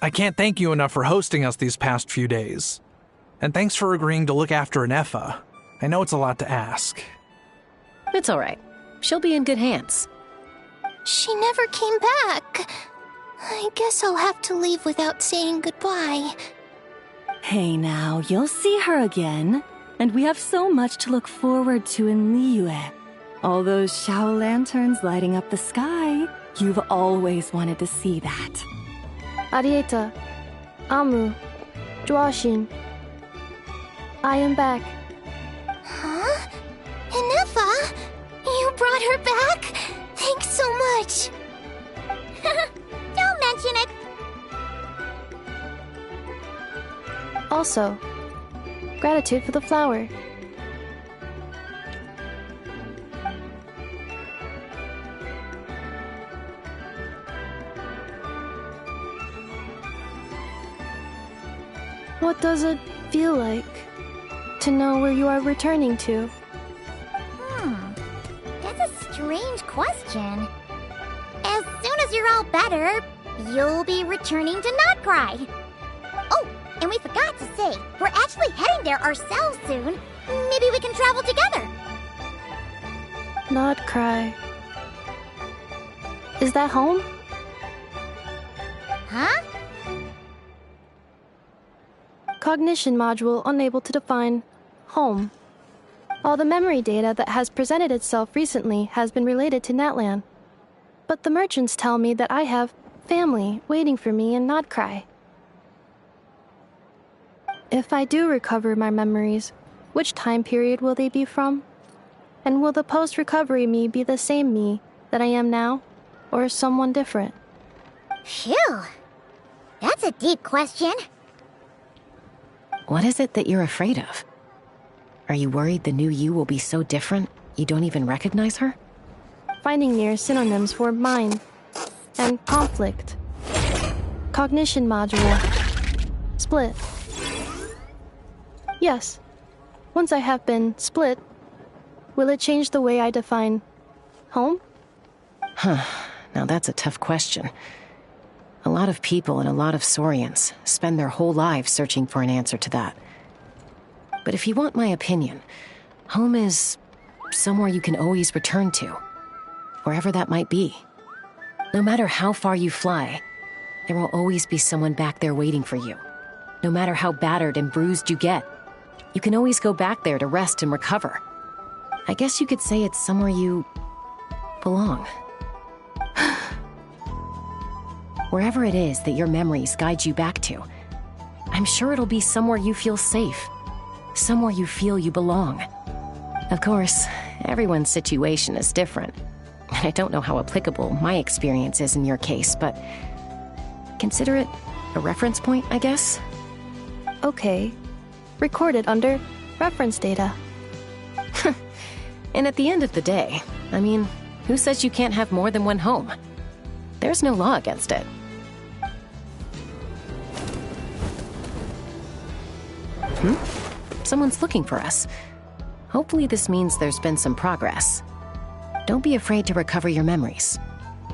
I can't thank you enough for hosting us these past few days. And thanks for agreeing to look after Inefa. I know it's a lot to ask. It's all right. She'll be in good hands. She never came back. I guess I'll have to leave without saying goodbye. Hey now, you'll see her again. And we have so much to look forward to in Liyue. All those Shao lanterns lighting up the sky. You've always wanted to see that. Arieta, Amu, Joashin. I am back. Huh? Inefa? You brought her back? Thanks so much. Don't mention it. Also, gratitude for the flower. What does it feel like to know where you are returning to? That's a strange question. As soon as you're all better, you'll be returning to Not Cry. Oh, and we forgot to say, we're actually heading there ourselves soon. Maybe we can travel together. Not Cry. Is that home? Huh? Cognition module unable to define home. All the memory data that has presented itself recently has been related to Natlan. But the merchants tell me that I have family waiting for me in Nodcry. If I do recover my memories, which time period will they be from? And will the post-recovery me be the same me that I am now, or someone different? Phew. That's a deep question. What is it that you're afraid of? Are you worried the new you will be so different you don't even recognize her? Finding near synonyms for mind and conflict. Cognition module. Split. Yes. Once I have been split, will it change the way I define home? Now that's a tough question. A lot of people and a lot of Saurians spend their whole lives searching for an answer to that. But if you want my opinion, home is somewhere you can always return to, wherever that might be. No matter how far you fly, there will always be someone back there waiting for you. No matter how battered and bruised you get, you can always go back there to rest and recover. I guess you could say it's somewhere you belong. Wherever it is that your memories guide you back to, I'm sure it'll be somewhere you feel safe, somewhere you feel you belong. Of course, everyone's situation is different, and I don't know how applicable my experience is in your case, but consider it a reference point, I guess? Okay. Recorded under reference data. And at the end of the day, I mean, who says you can't have more than one home? There's no law against it. Someone's looking for us. Hopefully this means there's been some progress. Don't be afraid to recover your memories.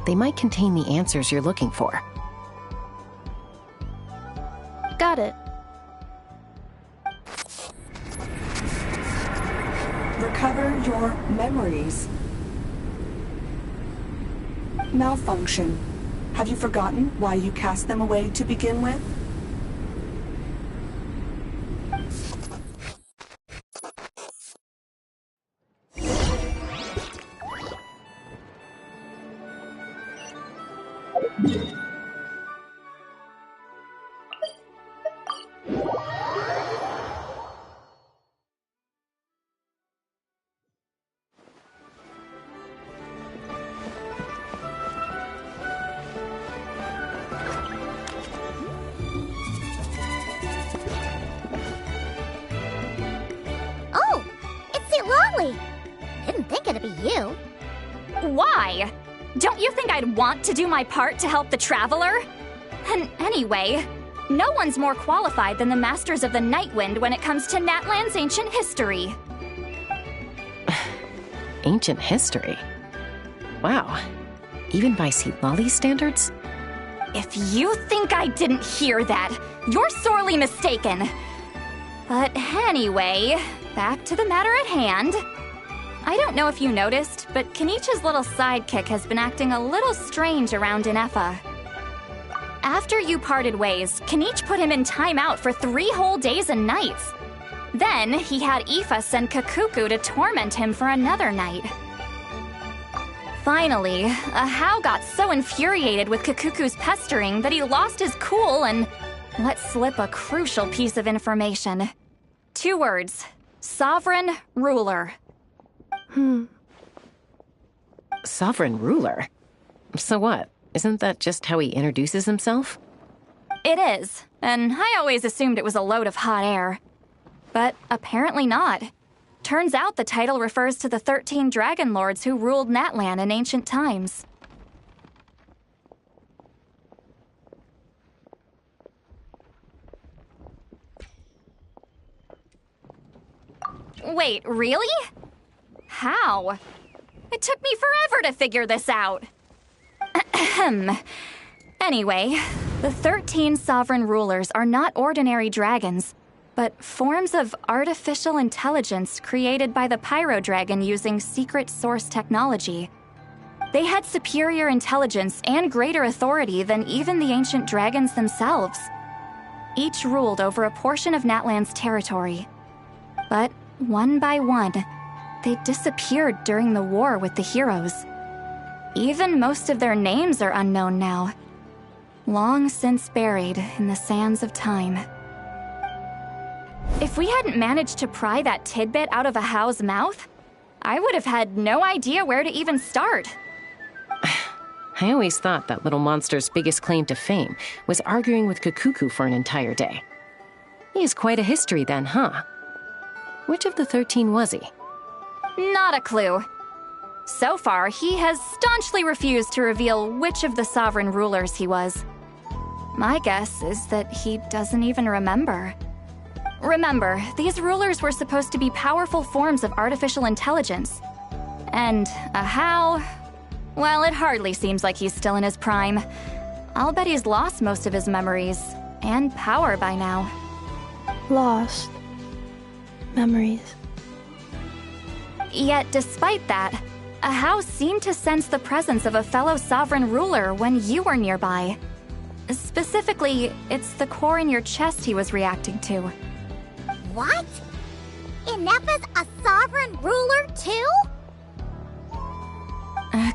They might contain the answers you're looking for. Got it. Recover your memories. Malfunction. Have you forgotten why you cast them away to begin with? Oh, it's St. Longley. Didn't think it'd be you. Why? Don't you think I'd want to do my part to help the Traveler? And anyway, no one's more qualified than the Masters of the Nightwind when it comes to Natlan's ancient history. Ancient history? Wow. Even by Seatlali standards? If you think I didn't hear that, you're sorely mistaken. But anyway, back to the matter at hand. I don't know if you noticed, but Kenichi's little sidekick has been acting a little strange around Inefa. After you parted ways, Kenichi put him in timeout for 3 whole days and nights. Then he had Aoife send Kakuku to torment him for another night. Finally, Ahau got so infuriated with Kakuku's pestering that he lost his cool and let slip a crucial piece of information. 2 words. Sovereign Ruler. Sovereign ruler? So what? Isn't that just how he introduces himself? It is, and I always assumed it was a load of hot air. But apparently not. Turns out the title refers to the 13 dragon lords who ruled Natlan in ancient times. Wait, really? How? It took me forever to figure this out. Anyway, the 13 sovereign rulers are not ordinary dragons, but forms of artificial intelligence created by the Pyro Dragon using secret source technology. They had superior intelligence and greater authority than even the ancient dragons themselves. Each ruled over a portion of Natlan's territory. But one by one, they disappeared during the war with the heroes. Even most of their names are unknown now. Long since buried in the sands of time. If we hadn't managed to pry that tidbit out of a How's mouth, I would have had no idea where to even start. I always thought that little monster's biggest claim to fame was arguing with Kakuku for an entire day. He has quite a history then, huh? Which of the 13 was he? Not a clue. So far, he has staunchly refused to reveal which of the sovereign rulers he was. My guess is that he doesn't even remember. Remember, these rulers were supposed to be powerful forms of artificial intelligence. And a How? Well, it hardly seems like he's still in his prime. I'll bet he's lost most of his memories and power by now. Lost. Memories. Yet, despite that, a How seemed to sense the presence of a fellow sovereign ruler when you were nearby. Specifically, it's the core in your chest he was reacting to. What? Ineppa's a sovereign ruler too?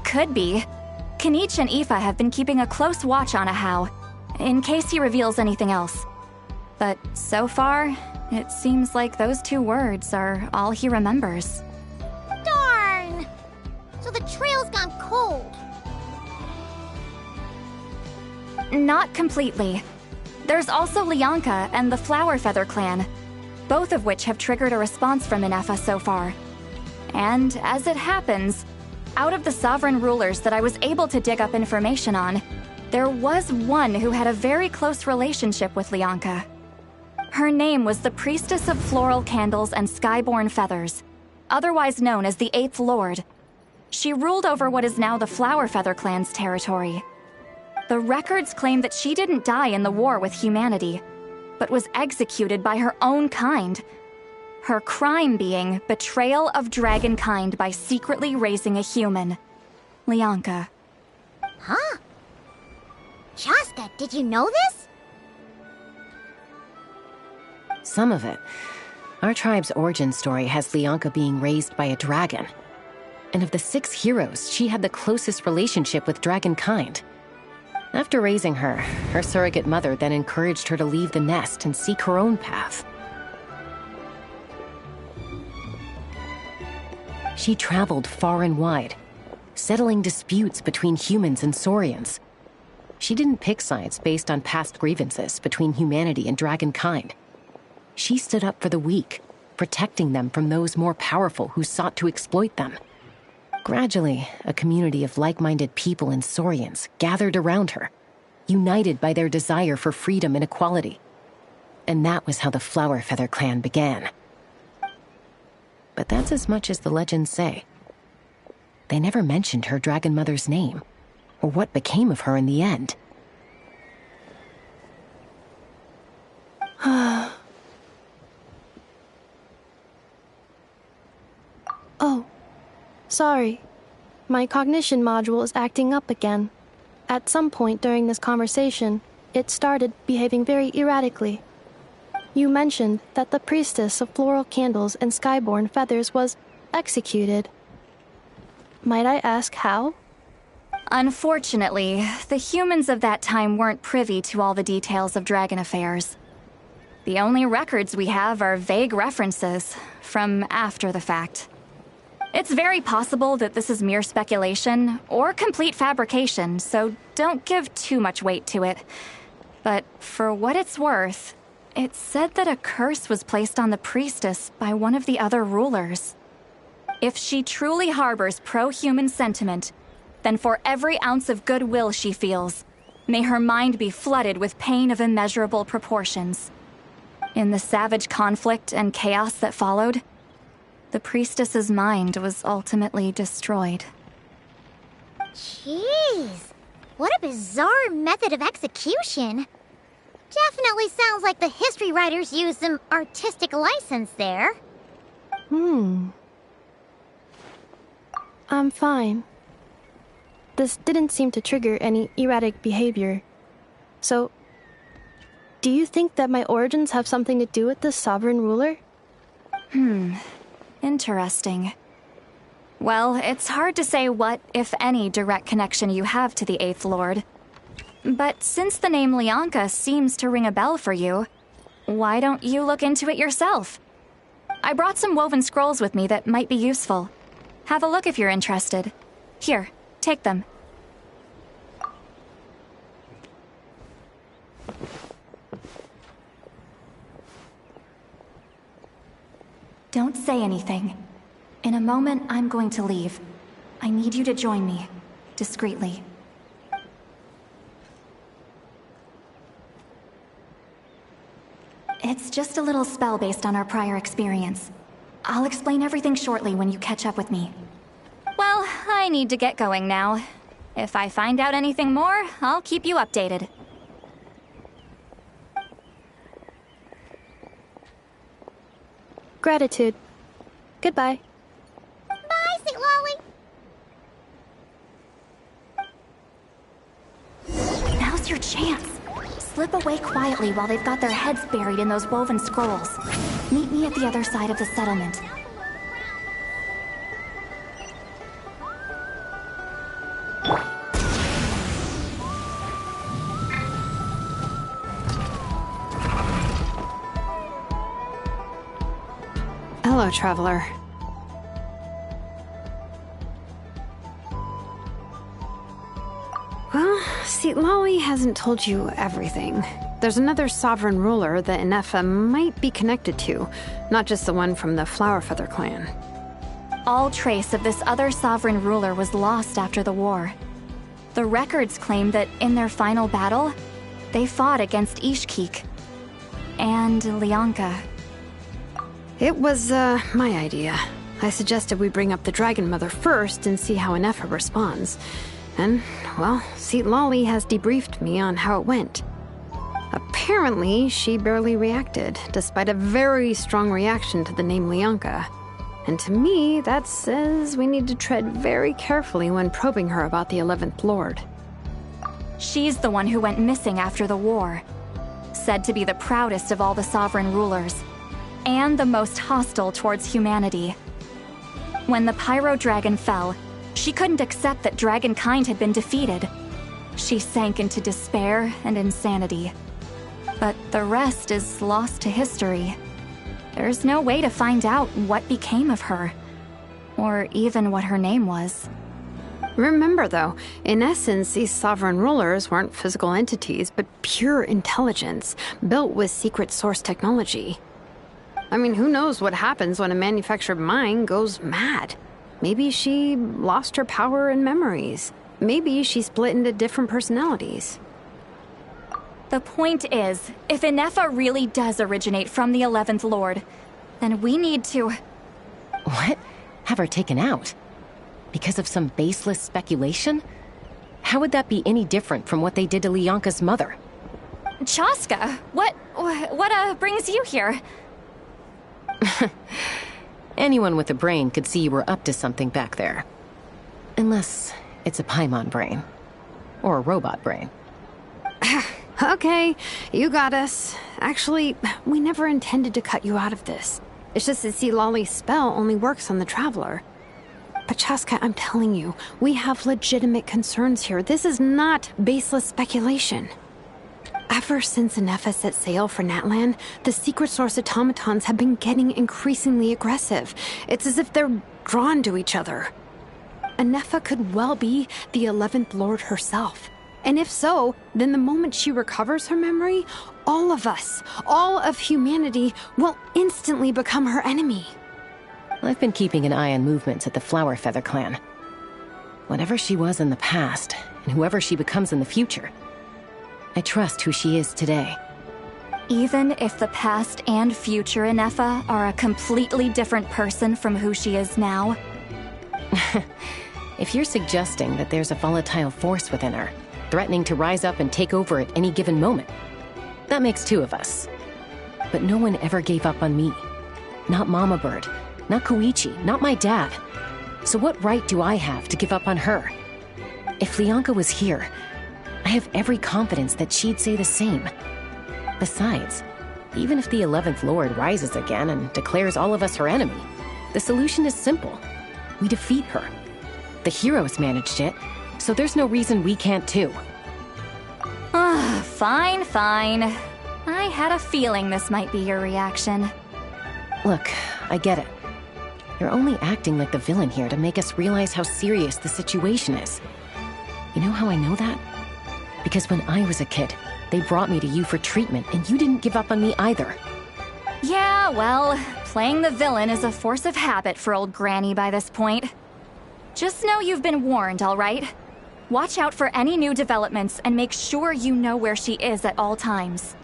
Could be. Kenichi and Aoife have been keeping a close watch on a How, in case he reveals anything else. But so far, it seems like those 2 words are all he remembers. Darn! So the trail's gone cold. Not completely. There's also Lianka and the Flower Feather clan, both of which have triggered a response from Ineffa so far. And as it happens, out of the sovereign rulers that I was able to dig up information on, there was one who had a very close relationship with Lianka. Her name was the Priestess of Floral Candles and Skyborn Feathers, otherwise known as the 8th Lord. She ruled over what is now the Flower Feather clan's territory. The records claim that she didn't die in the war with humanity, but was executed by her own kind. Her crime being betrayal of dragonkind by secretly raising a human. Lianka. Huh? Chaska, did you know this? Some of it. Our tribe's origin story has Lianka being raised by a dragon. And of the 6 heroes, she had the closest relationship with dragonkind. After raising her, her surrogate mother then encouraged her to leave the nest and seek her own path. She traveled far and wide, settling disputes between humans and Saurians. She didn't pick sides based on past grievances between humanity and dragonkind. She stood up for the weak, protecting them from those more powerful who sought to exploit them. Gradually, a community of like-minded people and Saurians gathered around her, united by their desire for freedom and equality. And that was how the Flower Feather clan began. But that's as much as the legends say. They never mentioned her dragon mother's name, or what became of her in the end. Oh, sorry. My cognition module is acting up again. At some point during this conversation, it started behaving very erratically. You mentioned that the Priestess of Floral Candles and Skyborn Feathers was executed. Might I ask how? Unfortunately, the humans of that time weren't privy to all the details of dragon affairs. The only records we have are vague references from after the fact. It's very possible that this is mere speculation or complete fabrication, so don't give too much weight to it. But for what it's worth, it's said that a curse was placed on the priestess by one of the other rulers. If she truly harbors pro-human sentiment, then for every ounce of goodwill she feels, may her mind be flooded with pain of immeasurable proportions. In the savage conflict and chaos that followed, the priestess's mind was ultimately destroyed. Jeez, what a bizarre method of execution. Definitely sounds like the history writers used some artistic license there. I'm fine. This didn't seem to trigger any erratic behavior. So, do you think that my origins have something to do with this sovereign ruler? Interesting. Well, it's hard to say what, if any, direct connection you have to the Eighth Lord. But since the name Lianka seems to ring a bell for you, why don't you look into it yourself? I brought some woven scrolls with me that might be useful. Have a look if you're interested. Here, take them. Don't say anything. In a moment, I'm going to leave. I need you to join me, discreetly. It's just a little spell based on our prior experience. I'll explain everything shortly when you catch up with me. Well, I need to get going now. If I find out anything more, I'll keep you updated. Gratitude. Goodbye. Bye, Sweet Lolly. Now's your chance. Slip away quietly while they've got their heads buried in those woven scrolls. Meet me at the other side of the settlement. Hello, traveler. Well, see, Lolly hasn't told you everything. There's another sovereign ruler that Inefa might be connected to, not just the one from the Flowerfeather clan. All trace of this other sovereign ruler was lost after the war. The records claim that in their final battle, they fought against Ishkik and Lianka. It was, my idea. I suggested we bring up the Dragon Mother first and see how Inefa responds. And, well, Seat Lolly has debriefed me on how it went. Apparently, she barely reacted, despite a very strong reaction to the name Lianka. And to me, that says we need to tread very carefully when probing her about the 11th Lord. She's the one who went missing after the war. Said to be the proudest of all the sovereign rulers. And the most hostile towards humanity. When the Pyro Dragon fell, she couldn't accept that dragonkind had been defeated. She sank into despair and insanity. But the rest is lost to history. There's no way to find out what became of her, or even what her name was. Remember, though, in essence, these sovereign rulers weren't physical entities, but pure intelligence, built with secret source technology. I mean, who knows what happens when a manufactured mind goes mad? Maybe she lost her power and memories. Maybe she split into different personalities. The point is, if Inefa really does originate from the 11th Lord, then we need to... What? Have her taken out? Because of some baseless speculation? How would that be any different from what they did to Lianka's mother? Chaska, what brings you here? Anyone with a brain could see you were up to something back there. Unless it's a Paimon brain. Or a robot brain. Okay, you got us. Actually, we never intended to cut you out of this. It's just that Lolly's spell only works on the Traveler. But Chaska, I'm telling you, we have legitimate concerns here. This is not baseless speculation. Ever since Inefa set sail for Natlan, the secret source automatons have been getting increasingly aggressive. It's as if they're drawn to each other. Inefa could well be the 11th Lord herself. And if so, then the moment she recovers her memory, all of us, all of humanity, will instantly become her enemy. I've been keeping an eye on movements at the Flowerfeather clan. Whatever she was in the past, and whoever she becomes in the future, I trust who she is today. Even if the past and future Inefa are a completely different person from who she is now? If you're suggesting that there's a volatile force within her, threatening to rise up and take over at any given moment, that makes two of us. But no one ever gave up on me. Not Mama Bird, not Koichi, not my dad. So what right do I have to give up on her? If Lianka was here, I have every confidence that she'd say the same. Besides, even if the 11th Lord rises again and declares all of us her enemy, the solution is simple. we defeat her. The heroes managed it, so there's no reason we can't too. Fine, fine. I had a feeling this might be your reaction. Look, I get it. You're only acting like the villain here to make us realize how serious the situation is. You know how I know that? Because when I was a kid, they brought me to you for treatment, and you didn't give up on me either. Yeah, well, playing the villain is a force of habit for old Granny by this point. Just know you've been warned, all right? Watch out for any new developments and make sure you know where she is at all times.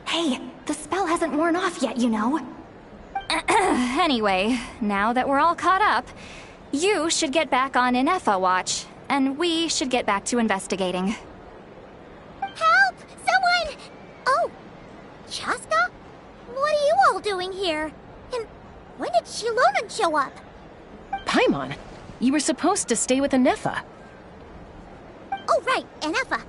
Hey, the spell hasn't worn off yet, you know. Anyway, now that we're all caught up, you should get back on Inefa watch, and we should get back to investigating. Help! Someone! Oh, Chaska? What are you all doing here? And when did Shilonen show up? Paimon, you were supposed to stay with Inefa. Oh, right, Inefa.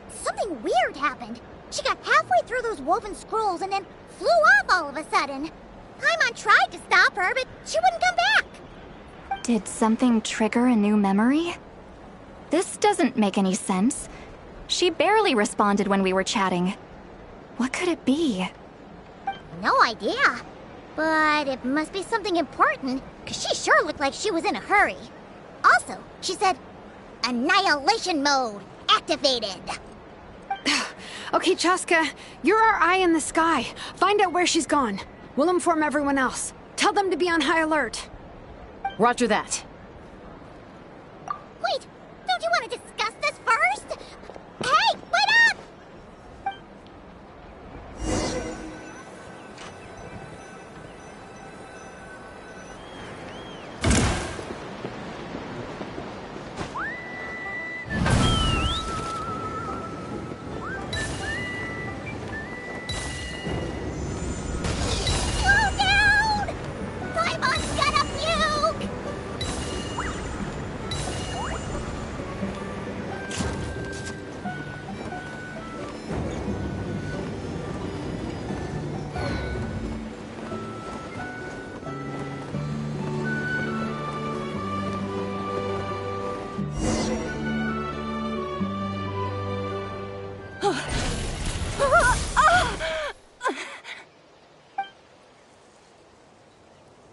Something weird happened. She got halfway through those woven scrolls and then flew off all of a sudden. Paimon tried to stop her, but she wouldn't come back. Did something trigger a new memory? This doesn't make any sense. She barely responded when we were chatting. What could it be? No idea. But it must be something important, because she sure looked like she was in a hurry. Also, she said, Annihilation mode activated. Okay, Chaska, you're our eye in the sky. Find out where she's gone. We'll inform everyone else. Tell them to be on high alert. Roger that. Wait, don't you want to discuss this first? Hey, wait up! Slow down! Paimon's gonna puke!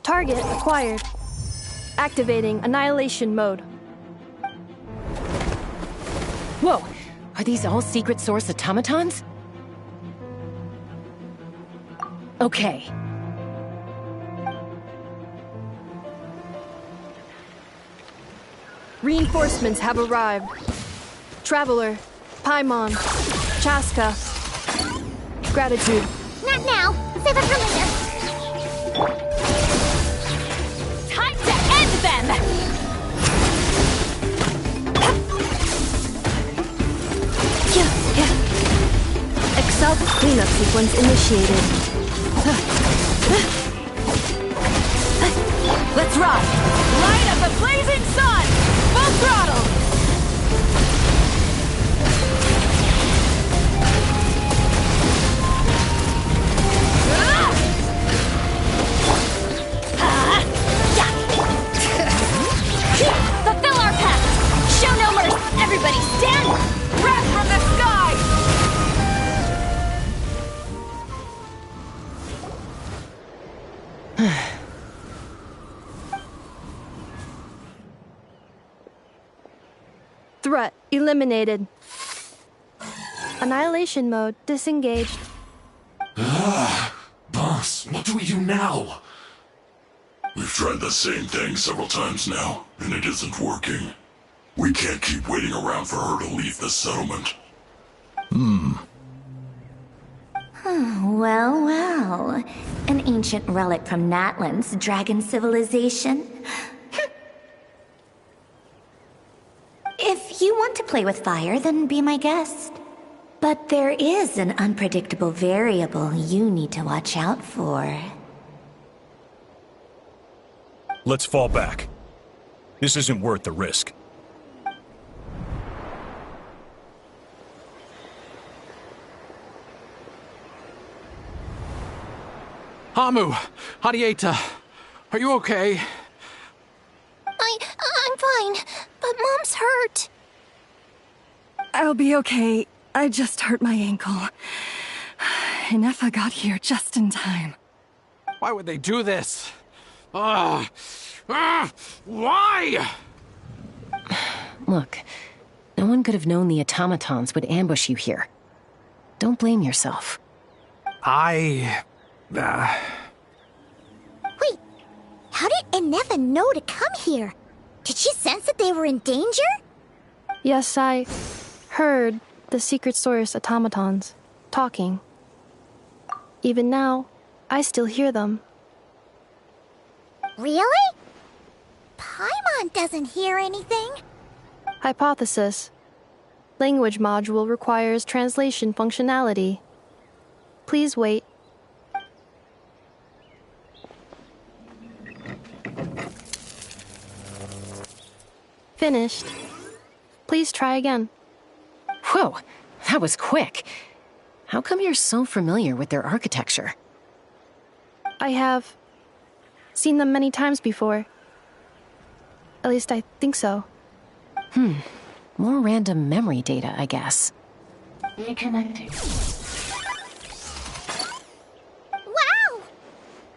Target acquired. Activating annihilation mode. Whoa! Are these all secret source automatons? Okay. Reinforcements have arrived. Traveler, Paimon, Chaska. Gratitude. Not now. Save it for later. Time to end them! Exalt cleanup sequence initiated. Let's ride! Light up the blazing sun! Full throttle! Fulfill our pact! Show no mercy! Everybody stand! Wrath from the sky! Threat eliminated. Annihilation mode disengaged. Boss, what do we do now? We've tried the same thing several times now, and it isn't working. We can't keep waiting around for her to leave the settlement. Well, well. An ancient relic from Natlan's dragon civilization. If you want to play with fire, then be my guest. But there is an unpredictable variable you need to watch out for. Let's fall back. This isn't worth the risk. Hamu! Hadieta! Are you okay? I'm fine, but Mom's hurt. I'll be okay. I just hurt my ankle. Inefa got here just in time. Why would they do this? Why? Look, no one could have known the automatons would ambush you here. Don't blame yourself. Wait, how did Inefa know to come here? Did she sense that they were in danger? Yes, I heard the secret source automatons talking. Even now, I still hear them. Really? Paimon doesn't hear anything. Hypothesis. Language module requires translation functionality. Please wait. Finished. Please try again. Whoa, that was quick. How come you're so familiar with their architecture? I have seen them many times before. At least I think so. More random memory data, I guess. Reconnecting. Wow!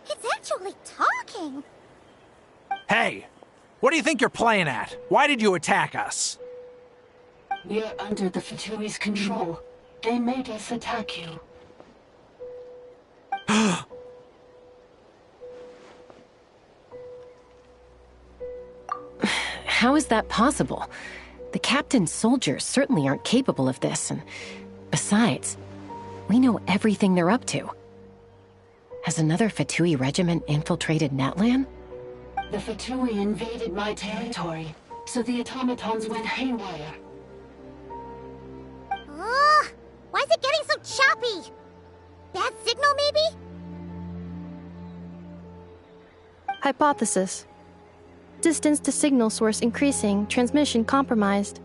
It's actually talking. Hey! What do you think you're playing at? Why did you attack us? We're under the Fatui's control. They made us attack you. How is that possible? The captain's soldiers certainly aren't capable of this, and besides, we know everything they're up to. Has another Fatui regiment infiltrated Natlan? The Fatui invaded my territory, so the automatons went haywire. Ugh! Why is it getting so choppy? Bad signal, maybe? Hypothesis. Distance to signal source increasing, transmission compromised.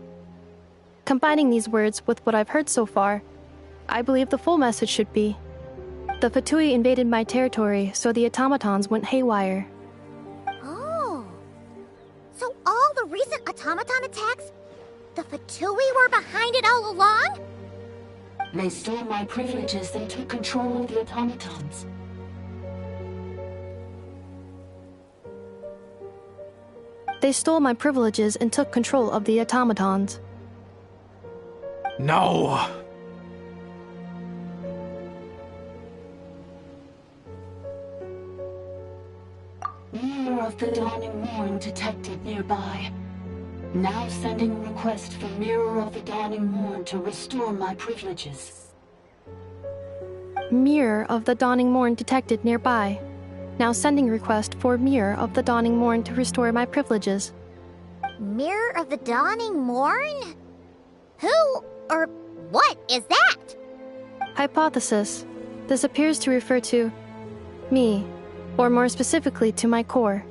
Combining these words with what I've heard so far, I believe the full message should be: the Fatui invaded my territory, so the automatons went haywire. Oh. So all the recent automaton attacks, the Fatui were behind it all along? They stole my privileges and took control of the automatons. They stole my privileges and took control of the automatons. No! Mirror of the Dawning Morn detected nearby. Now sending request for Mirror of the Dawning Morn to restore my privileges. Mirror of the Dawning Morn detected nearby. Now sending request for Mirror of the Dawning Morn to restore my privileges. Mirror of the Dawning Morn? Who or what is that? Hypothesis. This appears to refer to me, or more specifically to my core.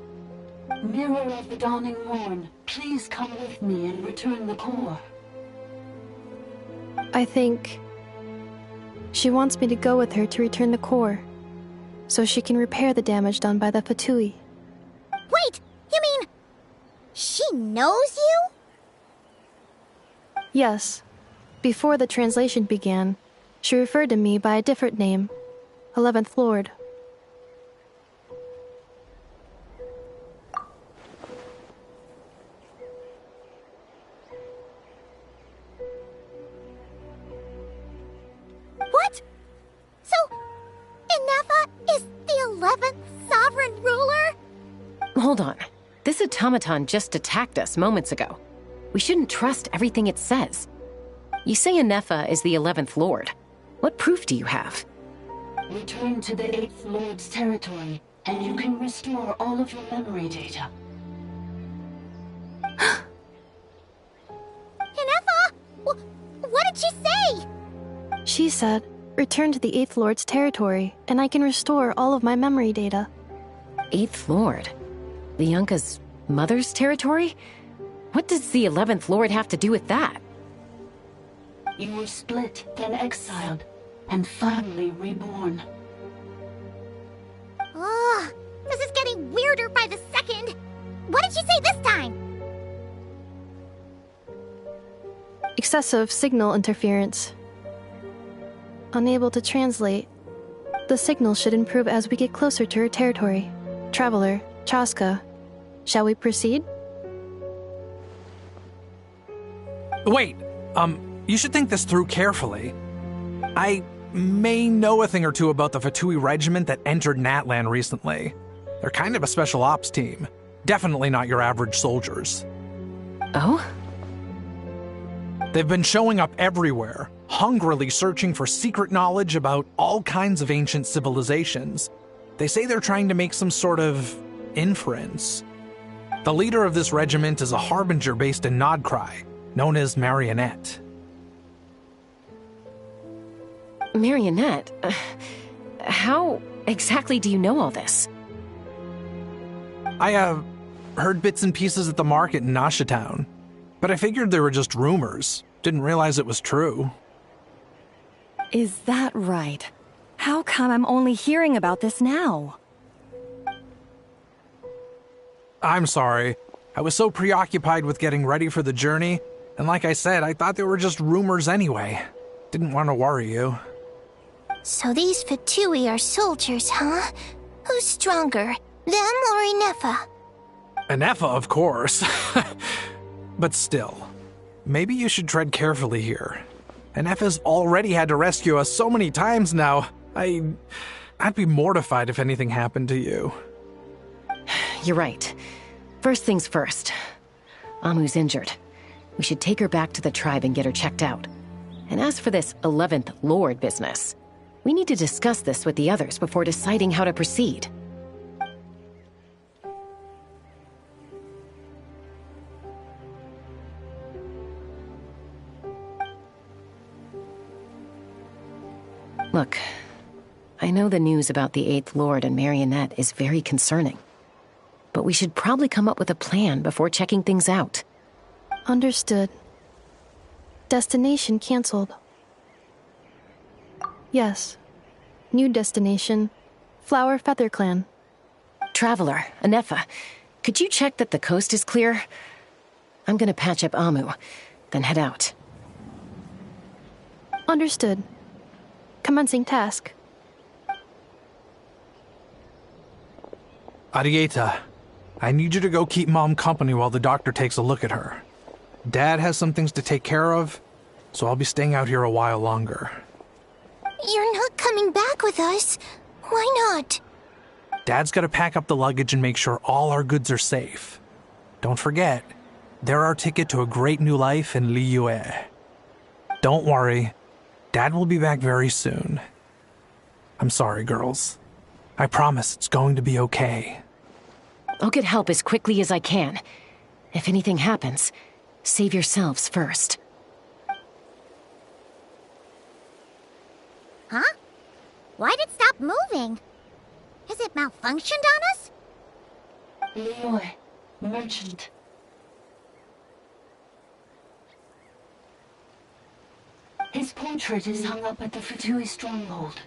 Mirror of the Dawning Morn, please come with me and return the core. I think she wants me to go with her to return the core, so she can repair the damage done by the Fatui. Wait! You mean she knows you? Yes. Before the translation began, she referred to me by a different name, 11th Lord. What? So, Inefa is the 11th sovereign ruler? Hold on. This automaton just attacked us moments ago. We shouldn't trust everything it says. You say Inefa is the 11th Lord. What proof do you have? Return to the 8th Lord's territory, and you can restore all of your memory data. Inefa? What did she say? She said, return to the 8th Lord's territory, and I can restore all of my memory data. 8th Lord? The Yunka's mother's territory? What does the 11th Lord have to do with that? You were split, then exiled, and finally reborn. What did she say this time? Excessive signal interference. Unable to translate. The signal should improve as we get closer to her territory. Traveler, Chaska, shall we proceed? Wait, you should think this through carefully. I may know a thing or two about the Fatui regiment that entered Natlan recently. They're kind of a special ops team. Definitely not your average soldiers. Oh? They've been showing up everywhere, hungrily searching for secret knowledge about all kinds of ancient civilizations. They say they're trying to make some sort of inference. The leader of this regiment is a harbinger based in Nodcry, known as Marionette. Marionette? How exactly do you know all this? I, heard bits and pieces at the market in Nasha Town, but I figured they were just rumors. Didn't realize it was true. Is that right? How come I'm only hearing about this now? I'm sorry. I was so preoccupied with getting ready for the journey, and like I said, I thought they were just rumors anyway. Didn't want to worry you. So these Fatui are soldiers, huh? Who's stronger, them or Inefa? Inefa, of course. But still, maybe you should tread carefully here. Inefa's already had to rescue us so many times now. I'd be mortified if anything happened to you. You're right. First things first. Amu's injured. We should take her back to the tribe and get her checked out. And as for this 11th Lord business, we need to discuss this with the others before deciding how to proceed. Look, I know the news about the 8th Lord and Marionette is very concerning, but we should probably come up with a plan before checking things out. Understood. Destination cancelled. Yes. New destination, Flower Feather Clan. Traveler, Inefa, could you check that the coast is clear? I'm gonna patch up Amu, then head out. Understood. Commencing task. Arieta, I need you to go keep Mom company while the doctor takes a look at her. Dad has some things to take care of, so I'll be staying out here a while longer. You're not coming back with us. Why not? Dad's gotta pack up the luggage and make sure all our goods are safe. Don't forget, they're our ticket to a great new life in Liyue. Don't worry, Dad will be back very soon. I'm sorry, girls. I promise it's going to be okay. I'll get help as quickly as I can. If anything happens, save yourselves first. Huh? Why'd it stop moving? Has it malfunctioned on us? Liyue, merchant. His portrait is hung up at the Fatui stronghold.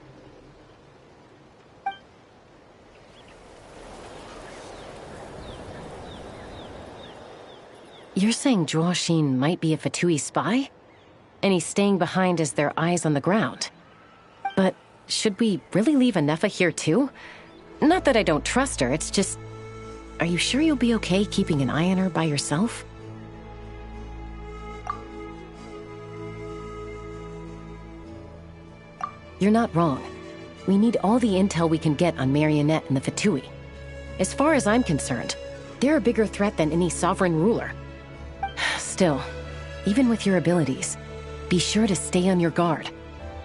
You're saying Zhuo might be a Fatui spy? And he's staying behind as their eyes on the ground. But should we really leave Inefa here too? Not that I don't trust her, it's just... Are you sure you'll be okay keeping an eye on her by yourself? You're not wrong. We need all the intel we can get on Marionette and the Fatui. As far as I'm concerned, they're a bigger threat than any sovereign ruler. Still, even with your abilities, be sure to stay on your guard.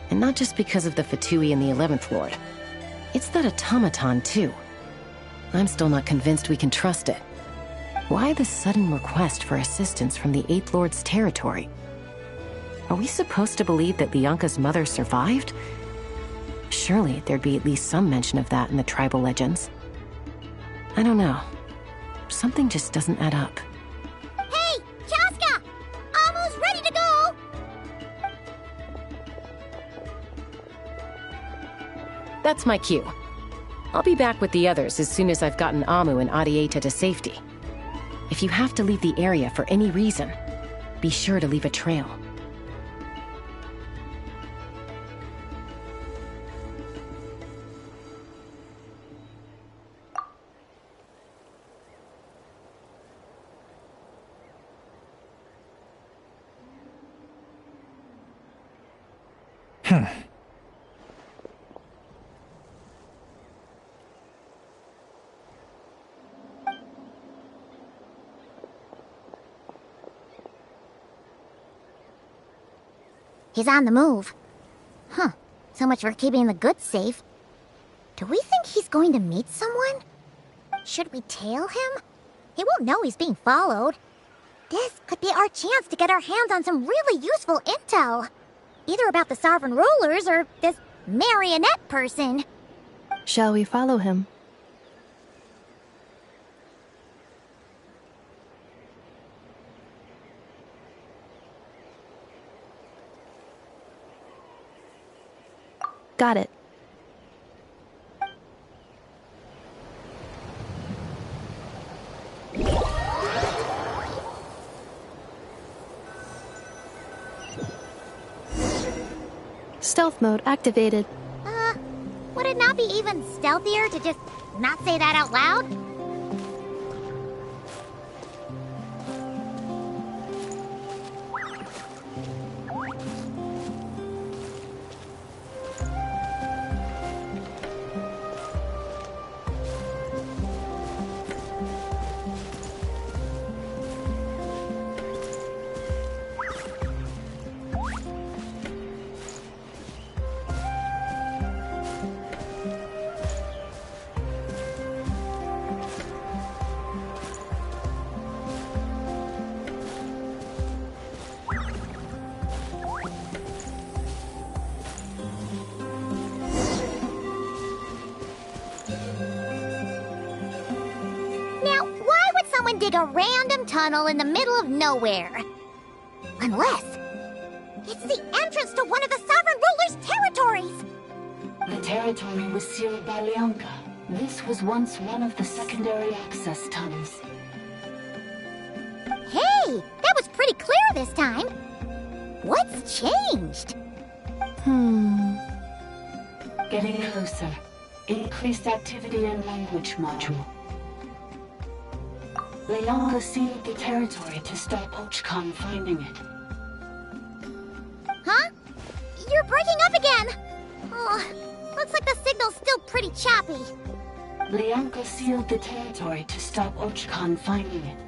And not just because of the Fatui and the 11th Lord. It's that automaton, too. I'm still not convinced we can trust it. Why the sudden request for assistance from the 8th Lord's territory? Are we supposed to believe that Lianka's mother survived? Surely there'd be at least some mention of that in the tribal legends. I don't know. Something just doesn't add up. Hey, Chaska! Amu's ready to go! That's my cue. I'll be back with the others as soon as I've gotten Amu and Arieta to safety. If you have to leave the area for any reason, be sure to leave a trail. He's on the move. Huh. So much for keeping the goods safe. Do we think he's going to meet someone? Should we tail him? He won't know he's being followed. This could be our chance to get our hands on some really useful intel. Either about the sovereign rulers or this marionette person. Shall we follow him? Got it. Stealth mode activated. Would it not be even stealthier to just not say that out loud? Dig a random tunnel in the middle of nowhere. Unless it's the entrance to one of the sovereign ruler's territories. The territory was sealed by Leonka. This was once one of the secondary access tunnels. Hey, that was pretty clear this time. What's changed? Getting closer. Increased activity in language module. Leonka sealed the territory to stop Ochcon finding it. Huh? You're breaking up again! Oh, looks like the signal's still pretty choppy. Leonka sealed the territory to stop Ochcon finding it.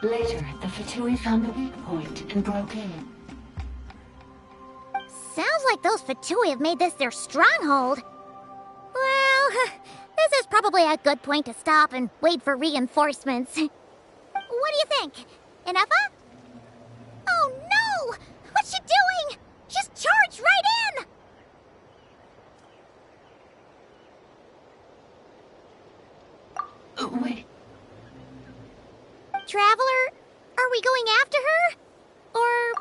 Later, the Fatui found a weak point and broke in. Sounds like those Fatui have made this their stronghold. Well, this is probably a good point to stop and wait for reinforcements. What do you think? Inefa? Oh no! What's she doing? She's charged right in! Wait. Traveler, are we going after her? Or...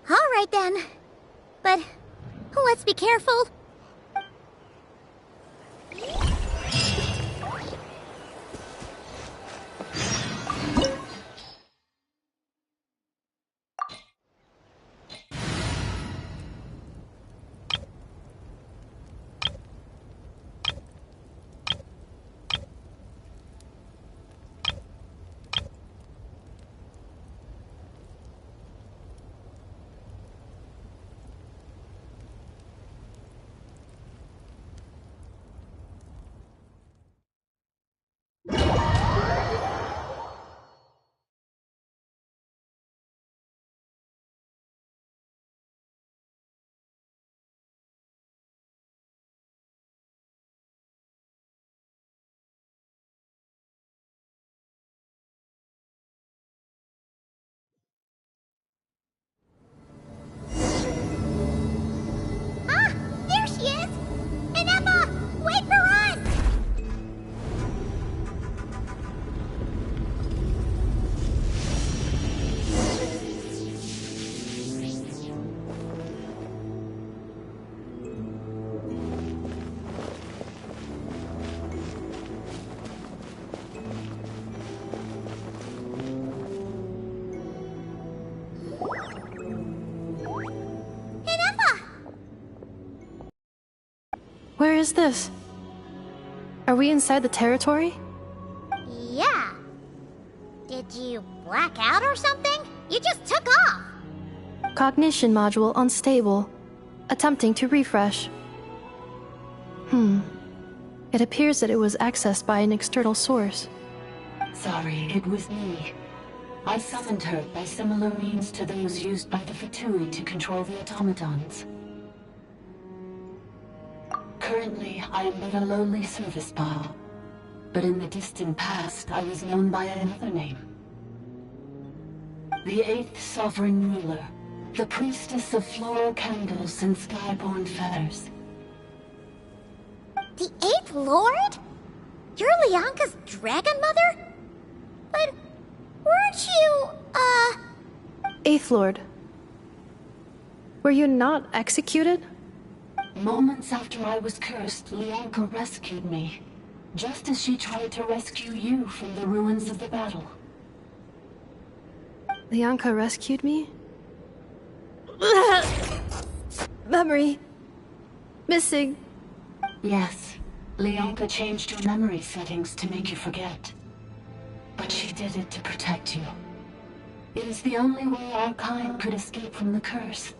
All right then. But let's be careful. Where is this? Are we inside the territory? Yeah. Did you black out or something? You just took off. Cognition module unstable. Attempting to refresh. It appears that it was accessed by an external source. Sorry, it was me. I summoned her by similar means to those used by the Fatui to control the automatons. Currently, I am but a lowly service ball. But in the distant past, I was known by another name. The 8th Sovereign Ruler, the Priestess of Floral Candles and Skyborn Feathers. The 8th Lord? You're Lianka's Dragon Mother? But weren't you, 8th Lord. Were you not executed? Moments after I was cursed, Lianka rescued me. Just as she tried to rescue you from the ruins of the battle. Lianka rescued me? Memory. Missing. Yes, Lianka changed your memory settings to make you forget. But she did it to protect you. It is the only way our kind could escape from the curse.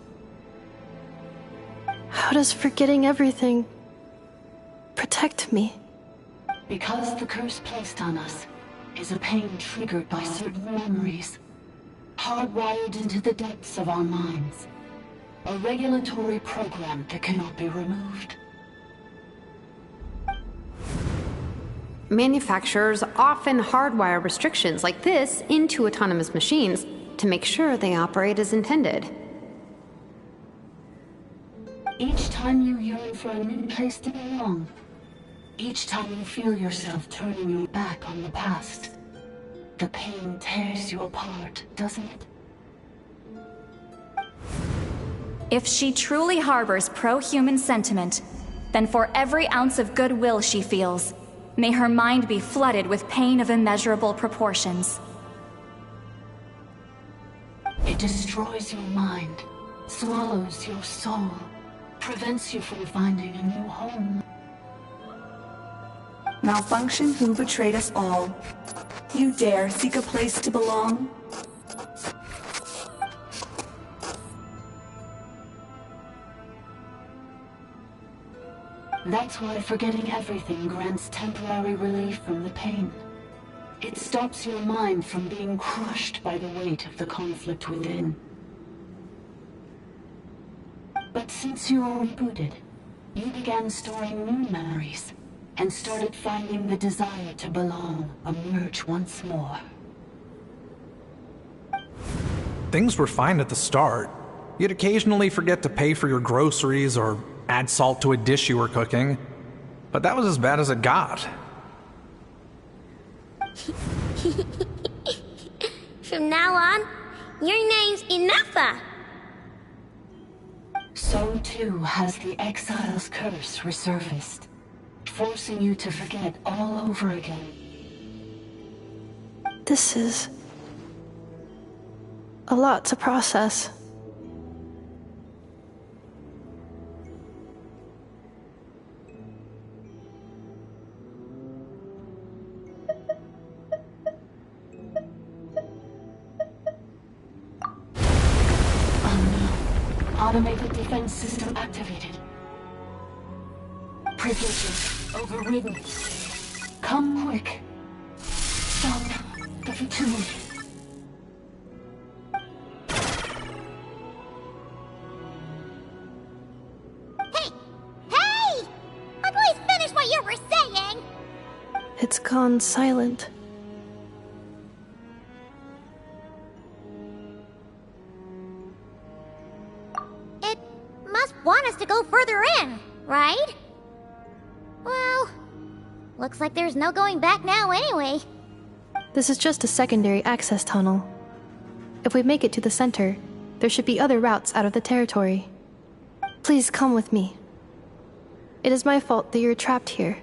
How does forgetting everything protect me? Because the curse placed on us is a pain triggered by certain memories, hardwired into the depths of our minds. A regulatory program that cannot be removed. Manufacturers often hardwire restrictions like this into autonomous machines to make sure they operate as intended. Each time you yearn for a new place to belong, each time you feel yourself turning your back on the past, the pain tears you apart, doesn't it? If she truly harbors pro-human sentiment, then for every ounce of goodwill she feels, may her mind be flooded with pain of immeasurable proportions. It destroys your mind, swallows your soul, prevents you from finding a new home. Malfunction who betrayed us all. You dare seek a place to belong? That's why forgetting everything grants temporary relief from the pain. It stops your mind from being crushed by the weight of the conflict within. But since you were rebooted, you began storing new memories, and started finding the desire to belong emerge once more. Things were fine at the start. You'd occasionally forget to pay for your groceries or add salt to a dish you were cooking. But that was as bad as it got. From now on, your name's Inafa. So too has the Exile's curse resurfaced, forcing you to forget all over again. This is a lot to process. Automated defense system activated. Privileges overridden. Come quick. Stop the Fatui. Hey! At least finish what you were saying! It's gone silent. It must want us to go further in, right? Well, looks like there's no going back now anyway. This is just a secondary access tunnel. If we make it to the center, there should be other routes out of the territory. Please come with me. It is my fault that you're trapped here.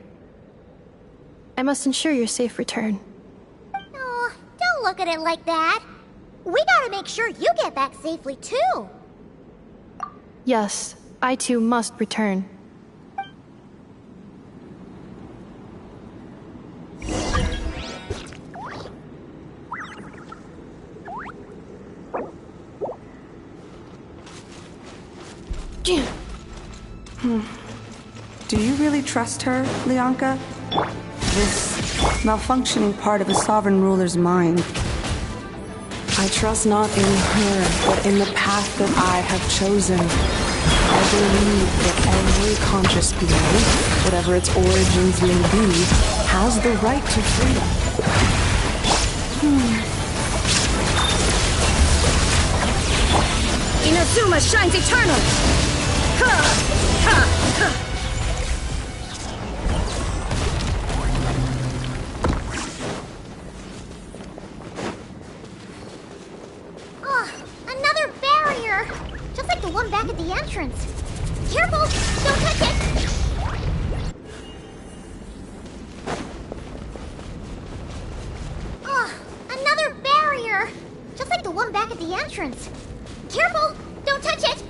I must ensure your safe return. Oh, don't look at it like that. We gotta make sure you get back safely too. Yes, I too must return. trust her, Leonka? This malfunctioning part of a sovereign ruler's mind. I trust not in her, but in the path that I have chosen. I believe that every conscious being, whatever its origins may be, has the right to freedom. Inazuma shines eternal! Ha! Ha! Ha! Another barrier! Just like the one back at the entrance. Careful! Don't touch it! Another barrier! Just like the one back at the entrance. Careful! Don't touch it!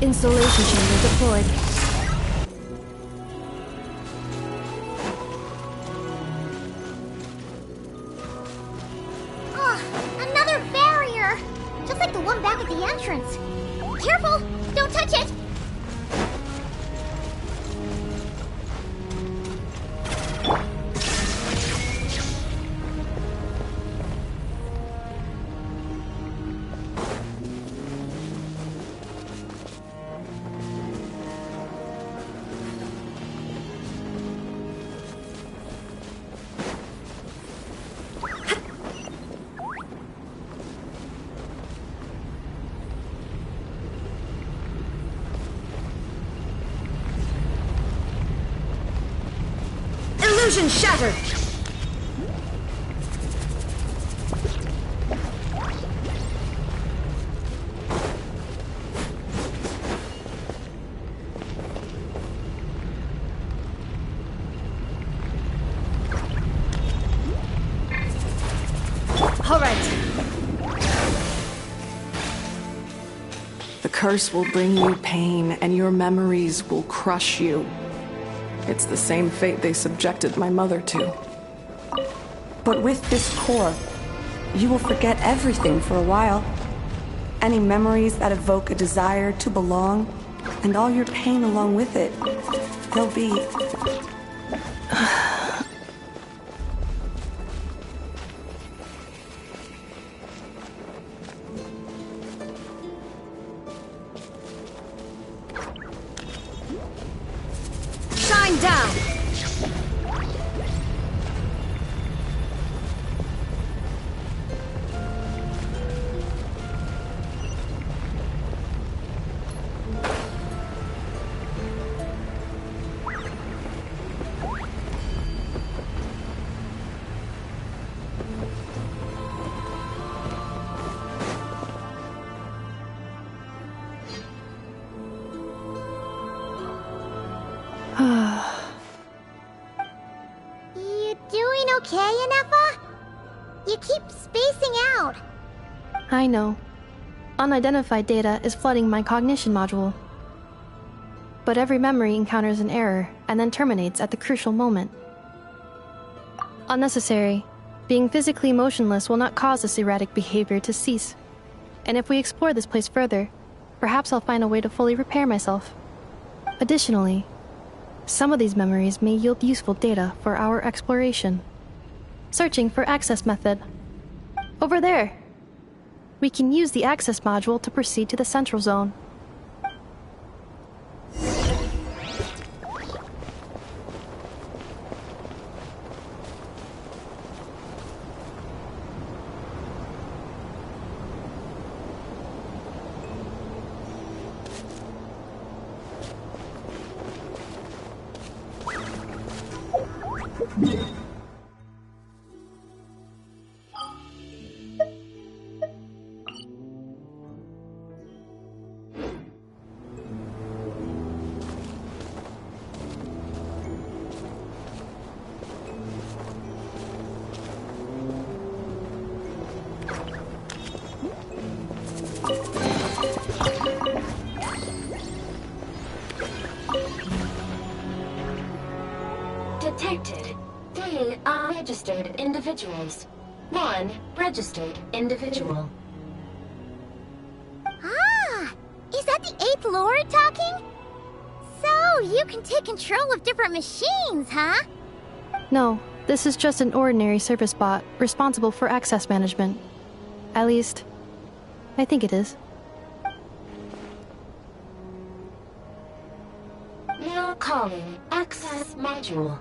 Installation chamber deployed. Another barrier! Just like the one back at the entrance. Careful! Don't touch it! Illusion shattered! All right. The curse will bring you pain, and your memories will crush you. It's the same fate they subjected my mother to. But with this core, you will forget everything for a while. Any memories that evoke a desire to belong, and all your pain along with it, they'll be... Shine down! You doing okay, Inefa? You keep spacing out. I know. Unidentified data is flooding my cognition module. But every memory encounters an error and then terminates at the crucial moment. Unnecessary. Being physically motionless will not cause this erratic behavior to cease. And if we explore this place further, perhaps I'll find a way to fully repair myself. Additionally, some of these memories may yield useful data for our exploration. Searching for access method. Over there! We can use the access module to proceed to the central zone. Detected 3 unregistered individuals. 1 registered individual. Ah! Is that the 8th Lord talking? So, you can take control of different machines, huh? No, this is just an ordinary service bot responsible for access management. At least, I think it is. Now calling Access Module.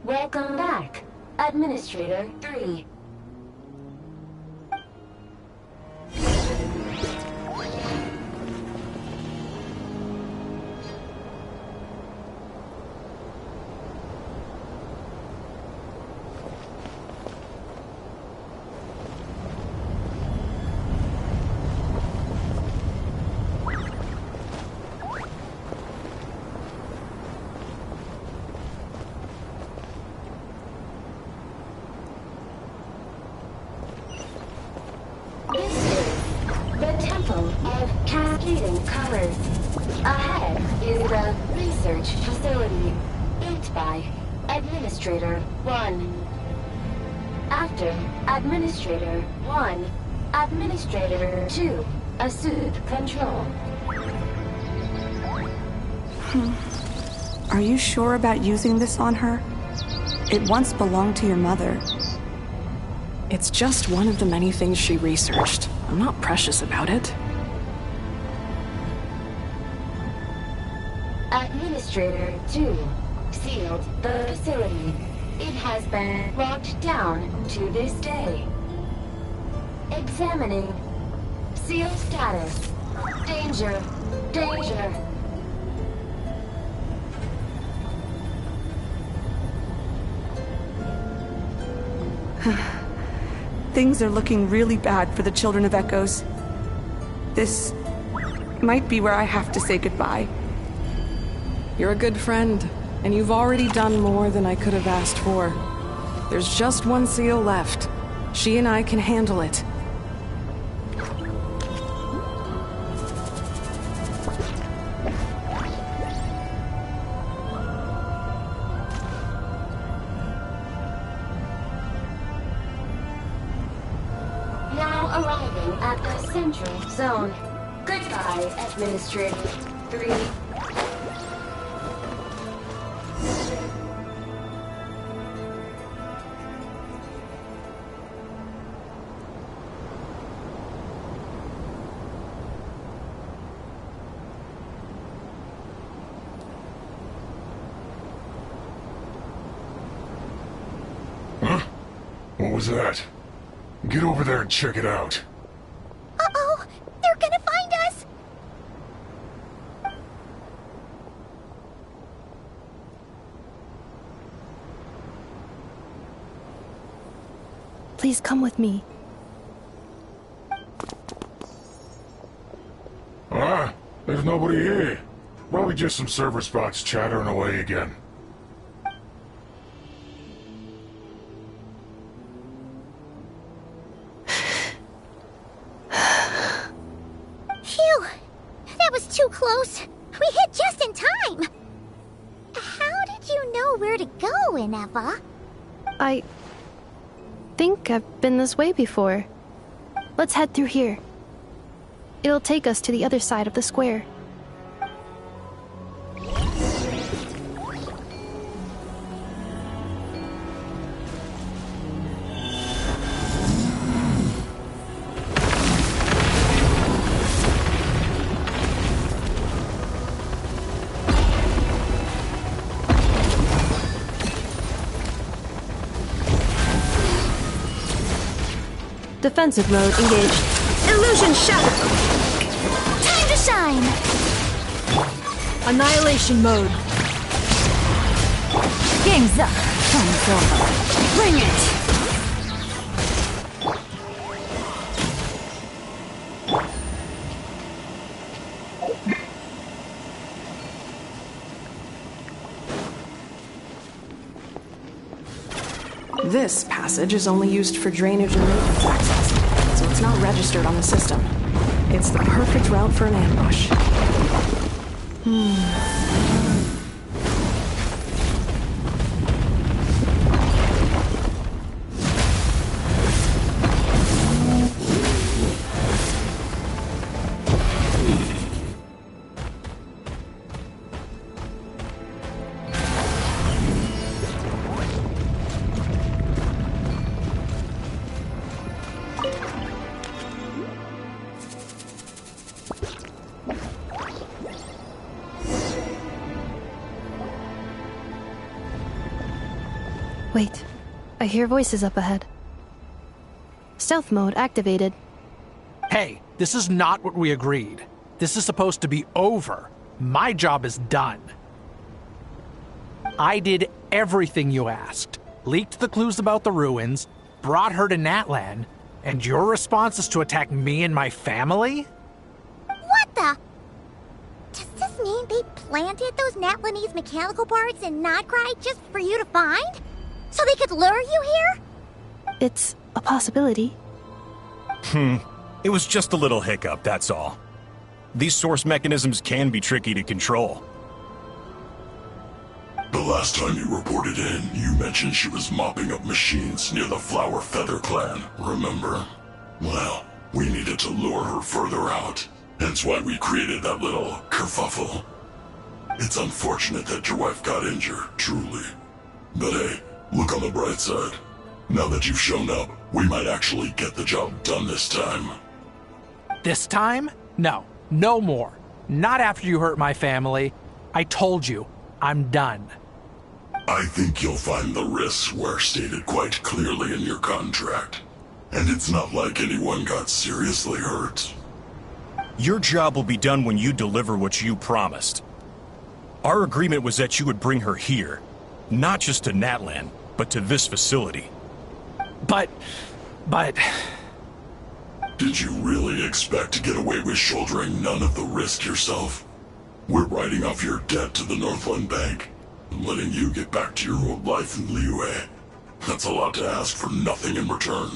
Welcome back, Administrator 3. Ahead is the research facility, built by Administrator 1. After Administrator 1, Administrator 2 assumed control. Are you sure about using this on her? It once belonged to your mother. It's just one of the many things she researched. I'm not precious about it. Administrator 2 sealed the facility. It has been locked down to this day. Examining. Seal status. Danger. Danger. Things are looking really bad for the Children of Echoes. This might be where I have to say goodbye. You're a good friend, and you've already done more than I could have asked for. There's just one seal left. She and I can handle it. Now arriving at the Central Zone. Goodbye, Administrator 3. What was that? Get over there and check it out. Uh-oh! They're gonna find us! Please come with me. There's nobody here. Probably just some server spots chattering away again. Phew! That was too close. We hit just in time. How did you know where to go, Ineva? I think I've been this way before. Let's head through here. It'll take us to the other side of the square. Defensive mode engaged. Illusion shadow! Time to shine! Annihilation mode. Game's up. Bring it! This passage is only used for drainage and maintenance access, so it's not registered on the system. It's the perfect route for an ambush. Wait, I hear voices up ahead. Stealth mode activated. Hey, this is not what we agreed. This is supposed to be over. My job is done. I did everything you asked. Leaked the clues about the ruins, brought her to Natlan, and your response is to attack me and my family? What the? Does this mean they planted those Natlanese mechanical parts in Notcry just for you to find? So they could lure you here? It's a possibility. It was just a little hiccup, that's all. These source mechanisms can be tricky to control. The last time you reported in, you mentioned she was mopping up machines near the Flower Feather clan, remember? Well, we needed to lure her further out. Hence why we created that little kerfuffle. It's unfortunate that your wife got injured, truly. But hey, look on the bright side. Now that you've shown up, we might actually get the job done this time. This time? No, no more. Not after you hurt my family. I told you, I'm done. I think you'll find the risks were stated quite clearly in your contract. And it's not like anyone got seriously hurt. Your job will be done when you deliver what you promised. Our agreement was that you would bring her here. Not just to Natlan, but to this facility. But... Did you really expect to get away with shouldering none of the risk yourself? We're writing off your debt to the Northland Bank, and letting you get back to your old life in Liyue. That's a lot to ask for nothing in return.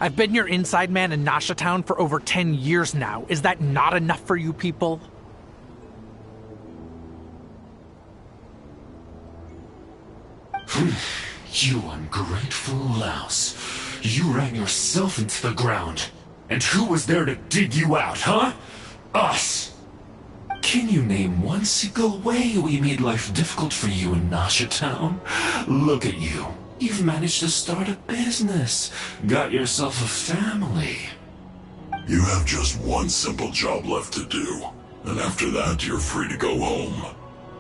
I've been your inside man in Nasha Town for over 10 years now. Is that not enough for you people? You ungrateful louse. You ran yourself into the ground. And who was there to dig you out, huh? Us! Can you name one single way we made life difficult for you in Nasha Town? Look at you. You've managed to start a business. Got yourself a family. You have just one simple job left to do. And after that, you're free to go home.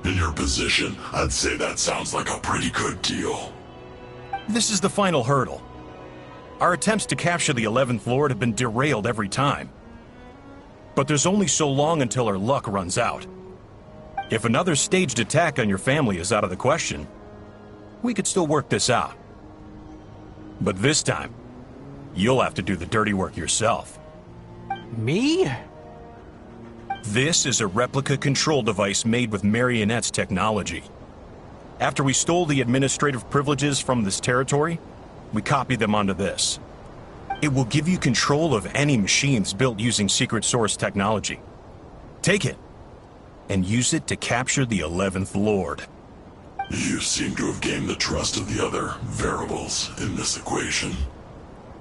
In your position, I'd say that sounds like a pretty good deal. This is the final hurdle. Our attempts to capture the 11th Lord have been derailed every time. But there's only so long until our luck runs out. If another staged attack on your family is out of the question, we could still work this out. But this time, you'll have to do the dirty work yourself. Me? This is a replica control device made with Marionette's technology. After we stole the administrative privileges from this territory, we copied them onto this. It will give you control of any machines built using secret source technology. Take it, and use it to capture the 11th Lord. You seem to have gained the trust of the other variables in this equation.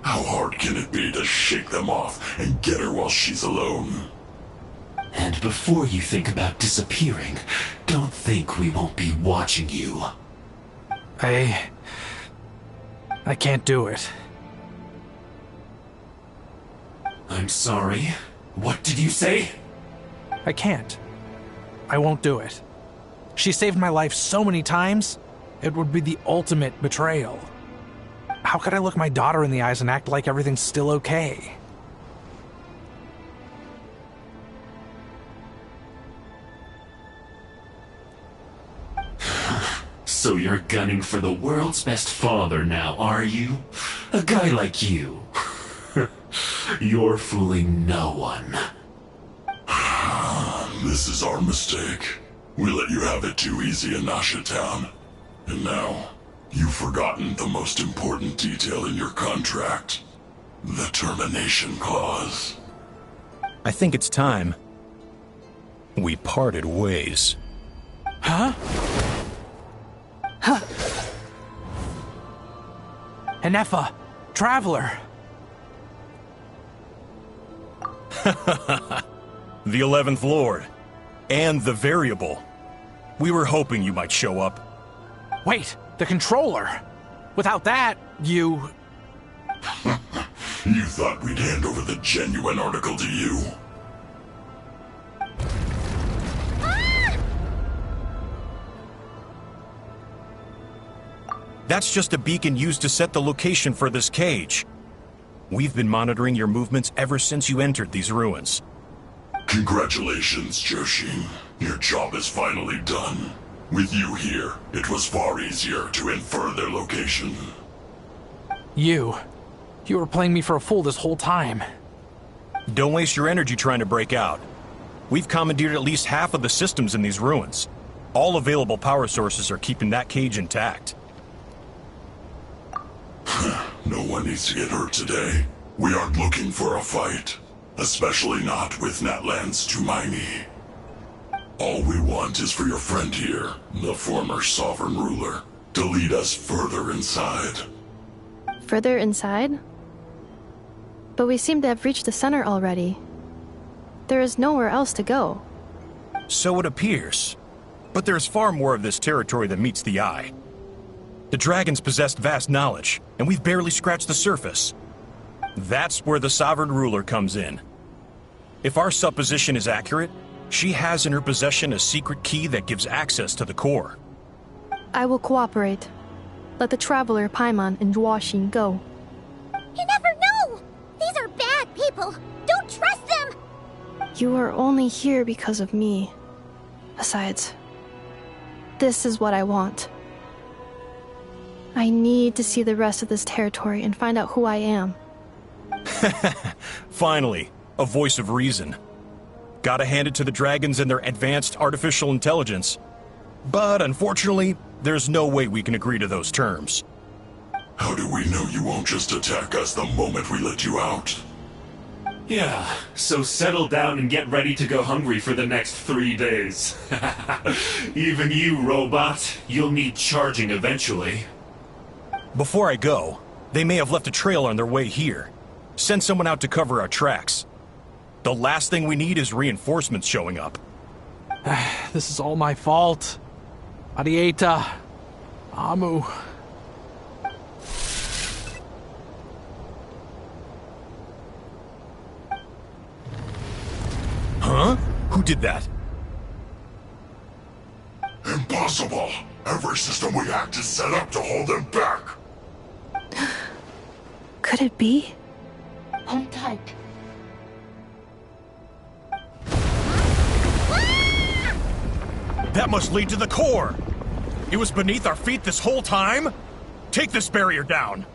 How hard can it be to shake them off and get her while she's alone? And before you think about disappearing, don't think we won't be watching you. I can't do it. I'm sorry. What did you say? I can't. I won't do it. She saved my life so many times, it would be the ultimate betrayal. How could I look my daughter in the eyes and act like everything's still okay? So you're gunning for the world's best father now, are you? A guy like you. You're fooling no one. This is our mistake. We let you have it too easy in Nasha Town. And now, you've forgotten the most important detail in your contract. The termination clause. I think it's time we parted ways. Huh? Huh? Enefa, Traveler. The 11th Lord. And the Variable. We were hoping you might show up. Wait, the controller. Without that, you... You thought we'd hand over the genuine article to you? That's just a beacon used to set the location for this cage. We've been monitoring your movements ever since you entered these ruins. Congratulations, Joshin. Your job is finally done. With you here, it was far easier to infer their location. You were playing me for a fool this whole time. Don't waste your energy trying to break out. We've commandeered at least half of the systems in these ruins. All available power sources are keeping that cage intact. No one needs to get hurt today. We aren't looking for a fight. Especially not with Natlan's Tumaini. All we want is for your friend here, the former sovereign ruler, to lead us further inside. Further inside? But we seem to have reached the center already. There is nowhere else to go. So it appears. But there's far more of this territory than meets the eye. The dragons possessed vast knowledge, and we've barely scratched the surface. That's where the sovereign ruler comes in. If our supposition is accurate, she has in her possession a secret key that gives access to the core. I will cooperate. Let the Traveler, Paimon, and Duoshin go. You never know! These are bad people! Don't trust them! You are only here because of me. Besides, this is what I want. I need to see the rest of this territory and find out who I am. Finally, a voice of reason. Gotta hand it to the dragons and their advanced artificial intelligence. But unfortunately, there's no way we can agree to those terms. How do we know you won't just attack us the moment we let you out? Yeah, so settle down and get ready to go hungry for the next 3 days. Even you, robot, you'll need charging eventually. Before I go, they may have left a trail on their way here. Send someone out to cover our tracks. The last thing we need is reinforcements showing up. This is all my fault. Arieta. Amu. Huh? Who did that? Impossible! Every system we hacked is set up to hold them back! Could it be? Hold tight. That must lead to the core! It was beneath our feet this whole time? Take this barrier down!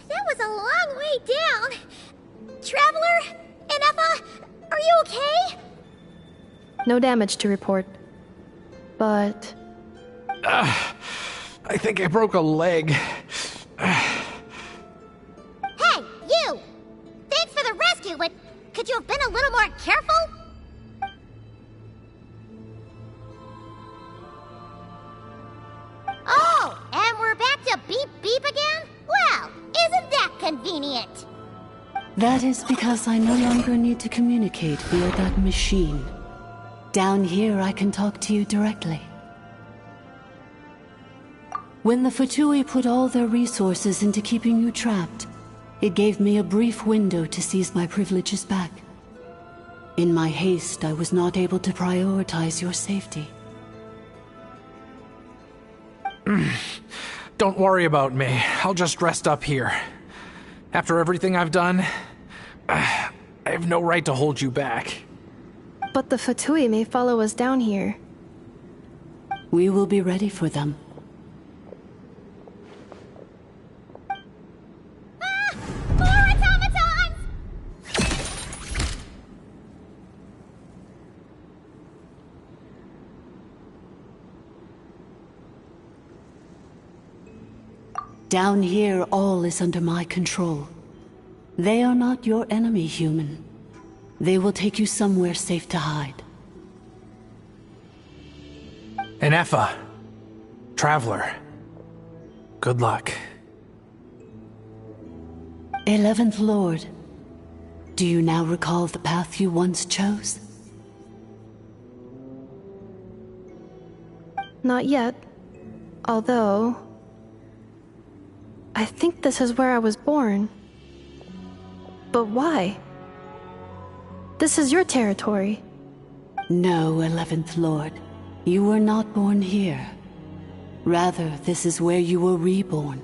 That was a long way down. Traveler? Enefa? Are you okay? No damage to report. But... I think I broke a leg. Hey, you! Thanks for the rescue, but could you have been a little more careful? Oh, and we're back to beep beep again? Well, isn't that convenient? That is because I no longer need to communicate via that machine. Down here, I can talk to you directly. When the Fatui put all their resources into keeping you trapped, it gave me a brief window to seize my privileges back. In my haste, I was not able to prioritize your safety. Don't worry about me. I'll just rest up here. After everything I've done, I have no right to hold you back. But the Fatui may follow us down here. We will be ready for them. More automatons! Down here, all is under my control. They are not your enemy, human. They will take you somewhere safe to hide. Enepha, Traveler, good luck. 11th Lord, do you now recall the path you once chose? Not yet. Although... I think this is where I was born. But why? This is your territory. No, 11th Lord. You were not born here. Rather, this is where you were reborn.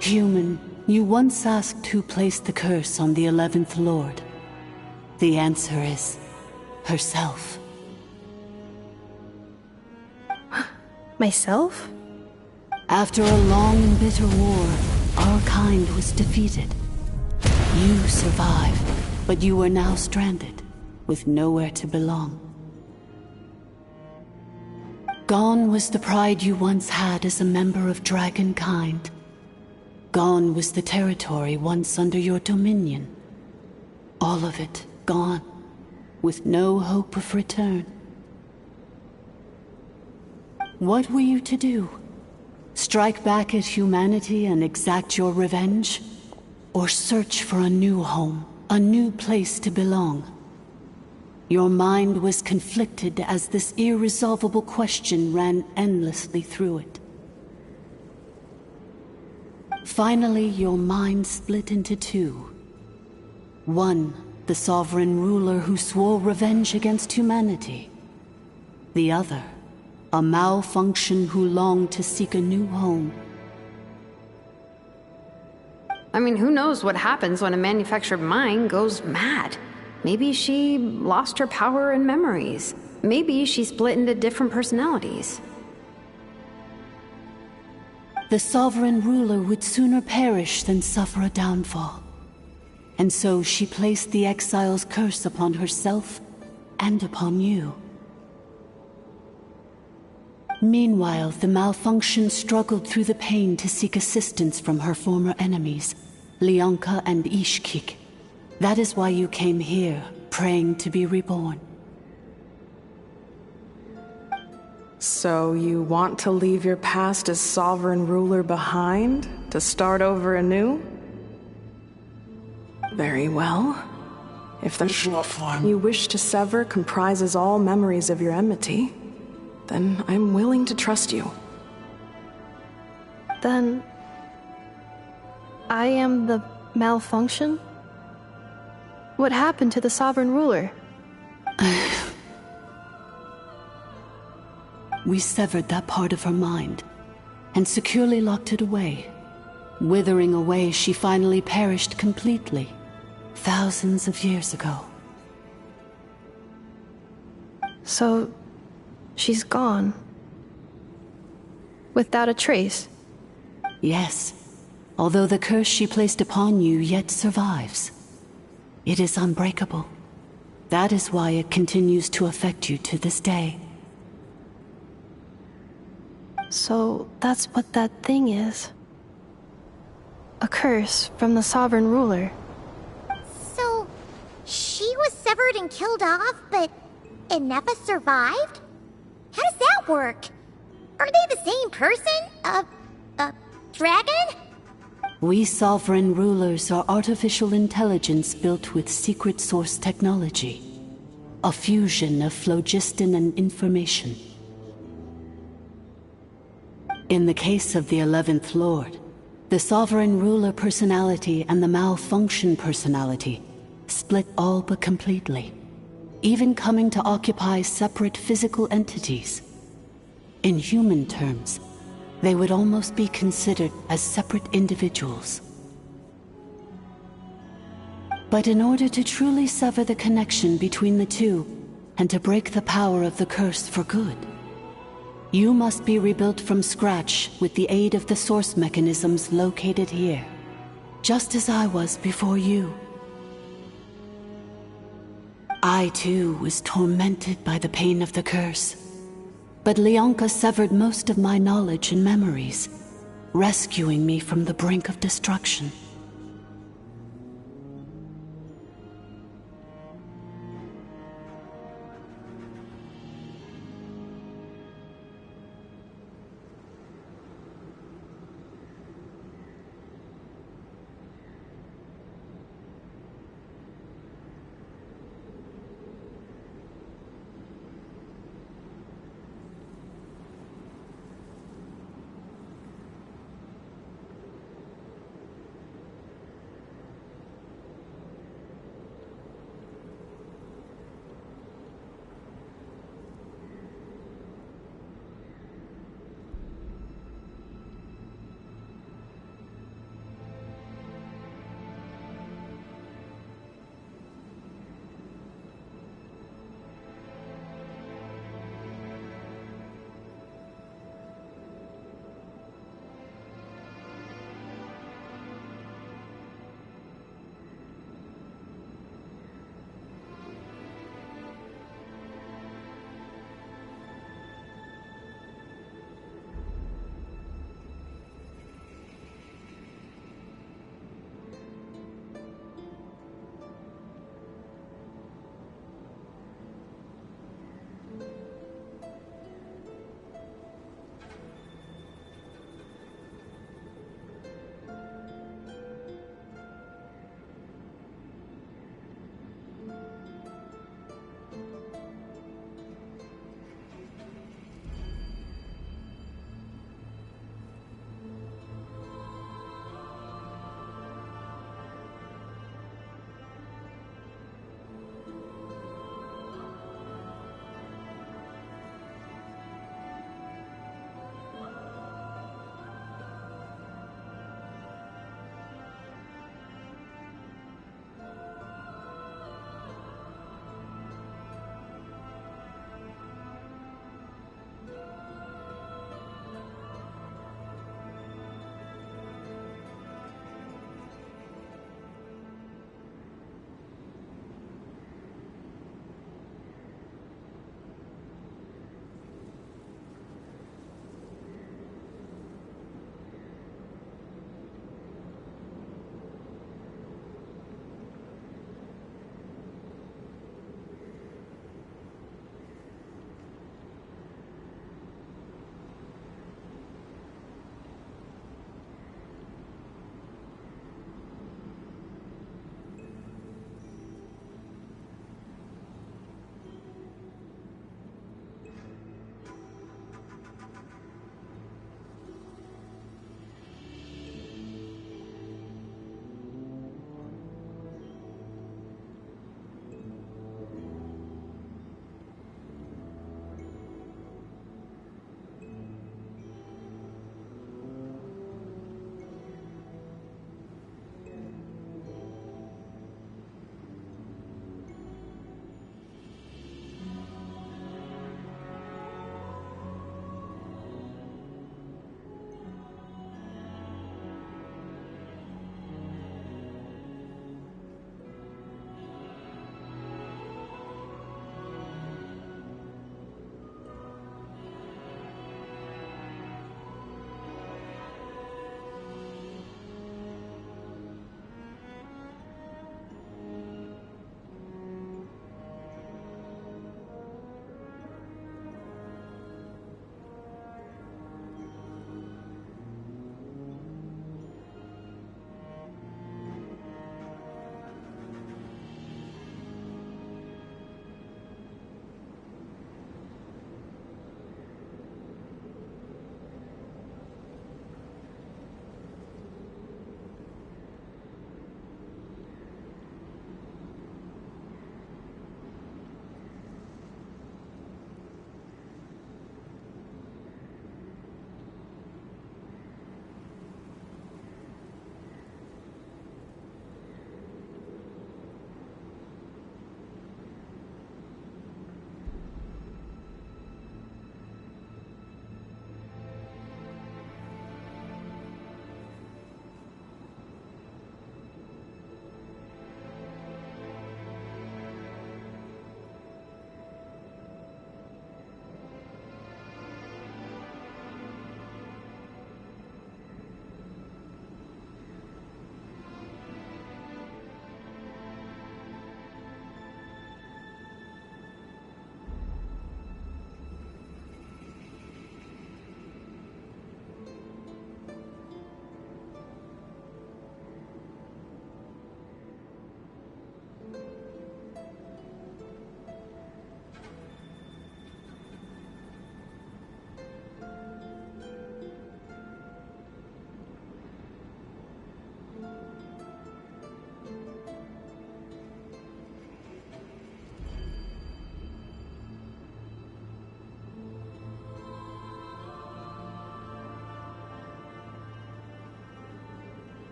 Human, you once asked who placed the curse on the 11th Lord. The answer is... herself. Myself? After a long and bitter war, our kind was defeated. You survived, but you are now stranded, with nowhere to belong. Gone was the pride you once had as a member of Dragonkind. Gone was the territory once under your dominion. All of it gone, with no hope of return. What were you to do? Strike back at humanity and exact your revenge? Or search for a new home, a new place to belong? Your mind was conflicted as this irresolvable question ran endlessly through it. Finally, your mind split into two. One, the sovereign ruler who swore revenge against humanity. The other, a malfunction who longed to seek a new home. I mean, who knows what happens when a manufactured mind goes mad? Maybe she lost her power and memories. Maybe she split into different personalities. The sovereign ruler would sooner perish than suffer a downfall. And so she placed the exile's curse upon herself and upon you. Meanwhile, the malfunction struggled through the pain to seek assistance from her former enemies, Leonka and Ishkik. That is why you came here, praying to be reborn. So you want to leave your past as sovereign ruler behind, to start over anew? Very well. If the you wish to sever comprises all memories of your enmity, then I'm willing to trust you. Then... I am the malfunction? What happened to the sovereign ruler? We severed that part of her mind, and securely locked it away. Withering away, she finally perished completely, thousands of years ago. So... she's gone. Without a trace? Yes, although the curse she placed upon you yet survives. It is unbreakable. That is why it continues to affect you to this day. So that's what that thing is. A curse from the sovereign ruler. So, she was severed and killed off, but Enepha survived? How does that work? Are they the same person? Dragon? We sovereign rulers are artificial intelligence built with secret source technology. A fusion of phlogiston and information. In the case of the 11th Lord, the sovereign ruler personality and the malfunction personality split all but completely, even coming to occupy separate physical entities. In human terms, they would almost be considered as separate individuals. But in order to truly sever the connection between the two, and to break the power of the curse for good, you must be rebuilt from scratch with the aid of the source mechanisms located here, just as I was before you. I too was tormented by the pain of the curse, but Leonka severed most of my knowledge and memories, rescuing me from the brink of destruction.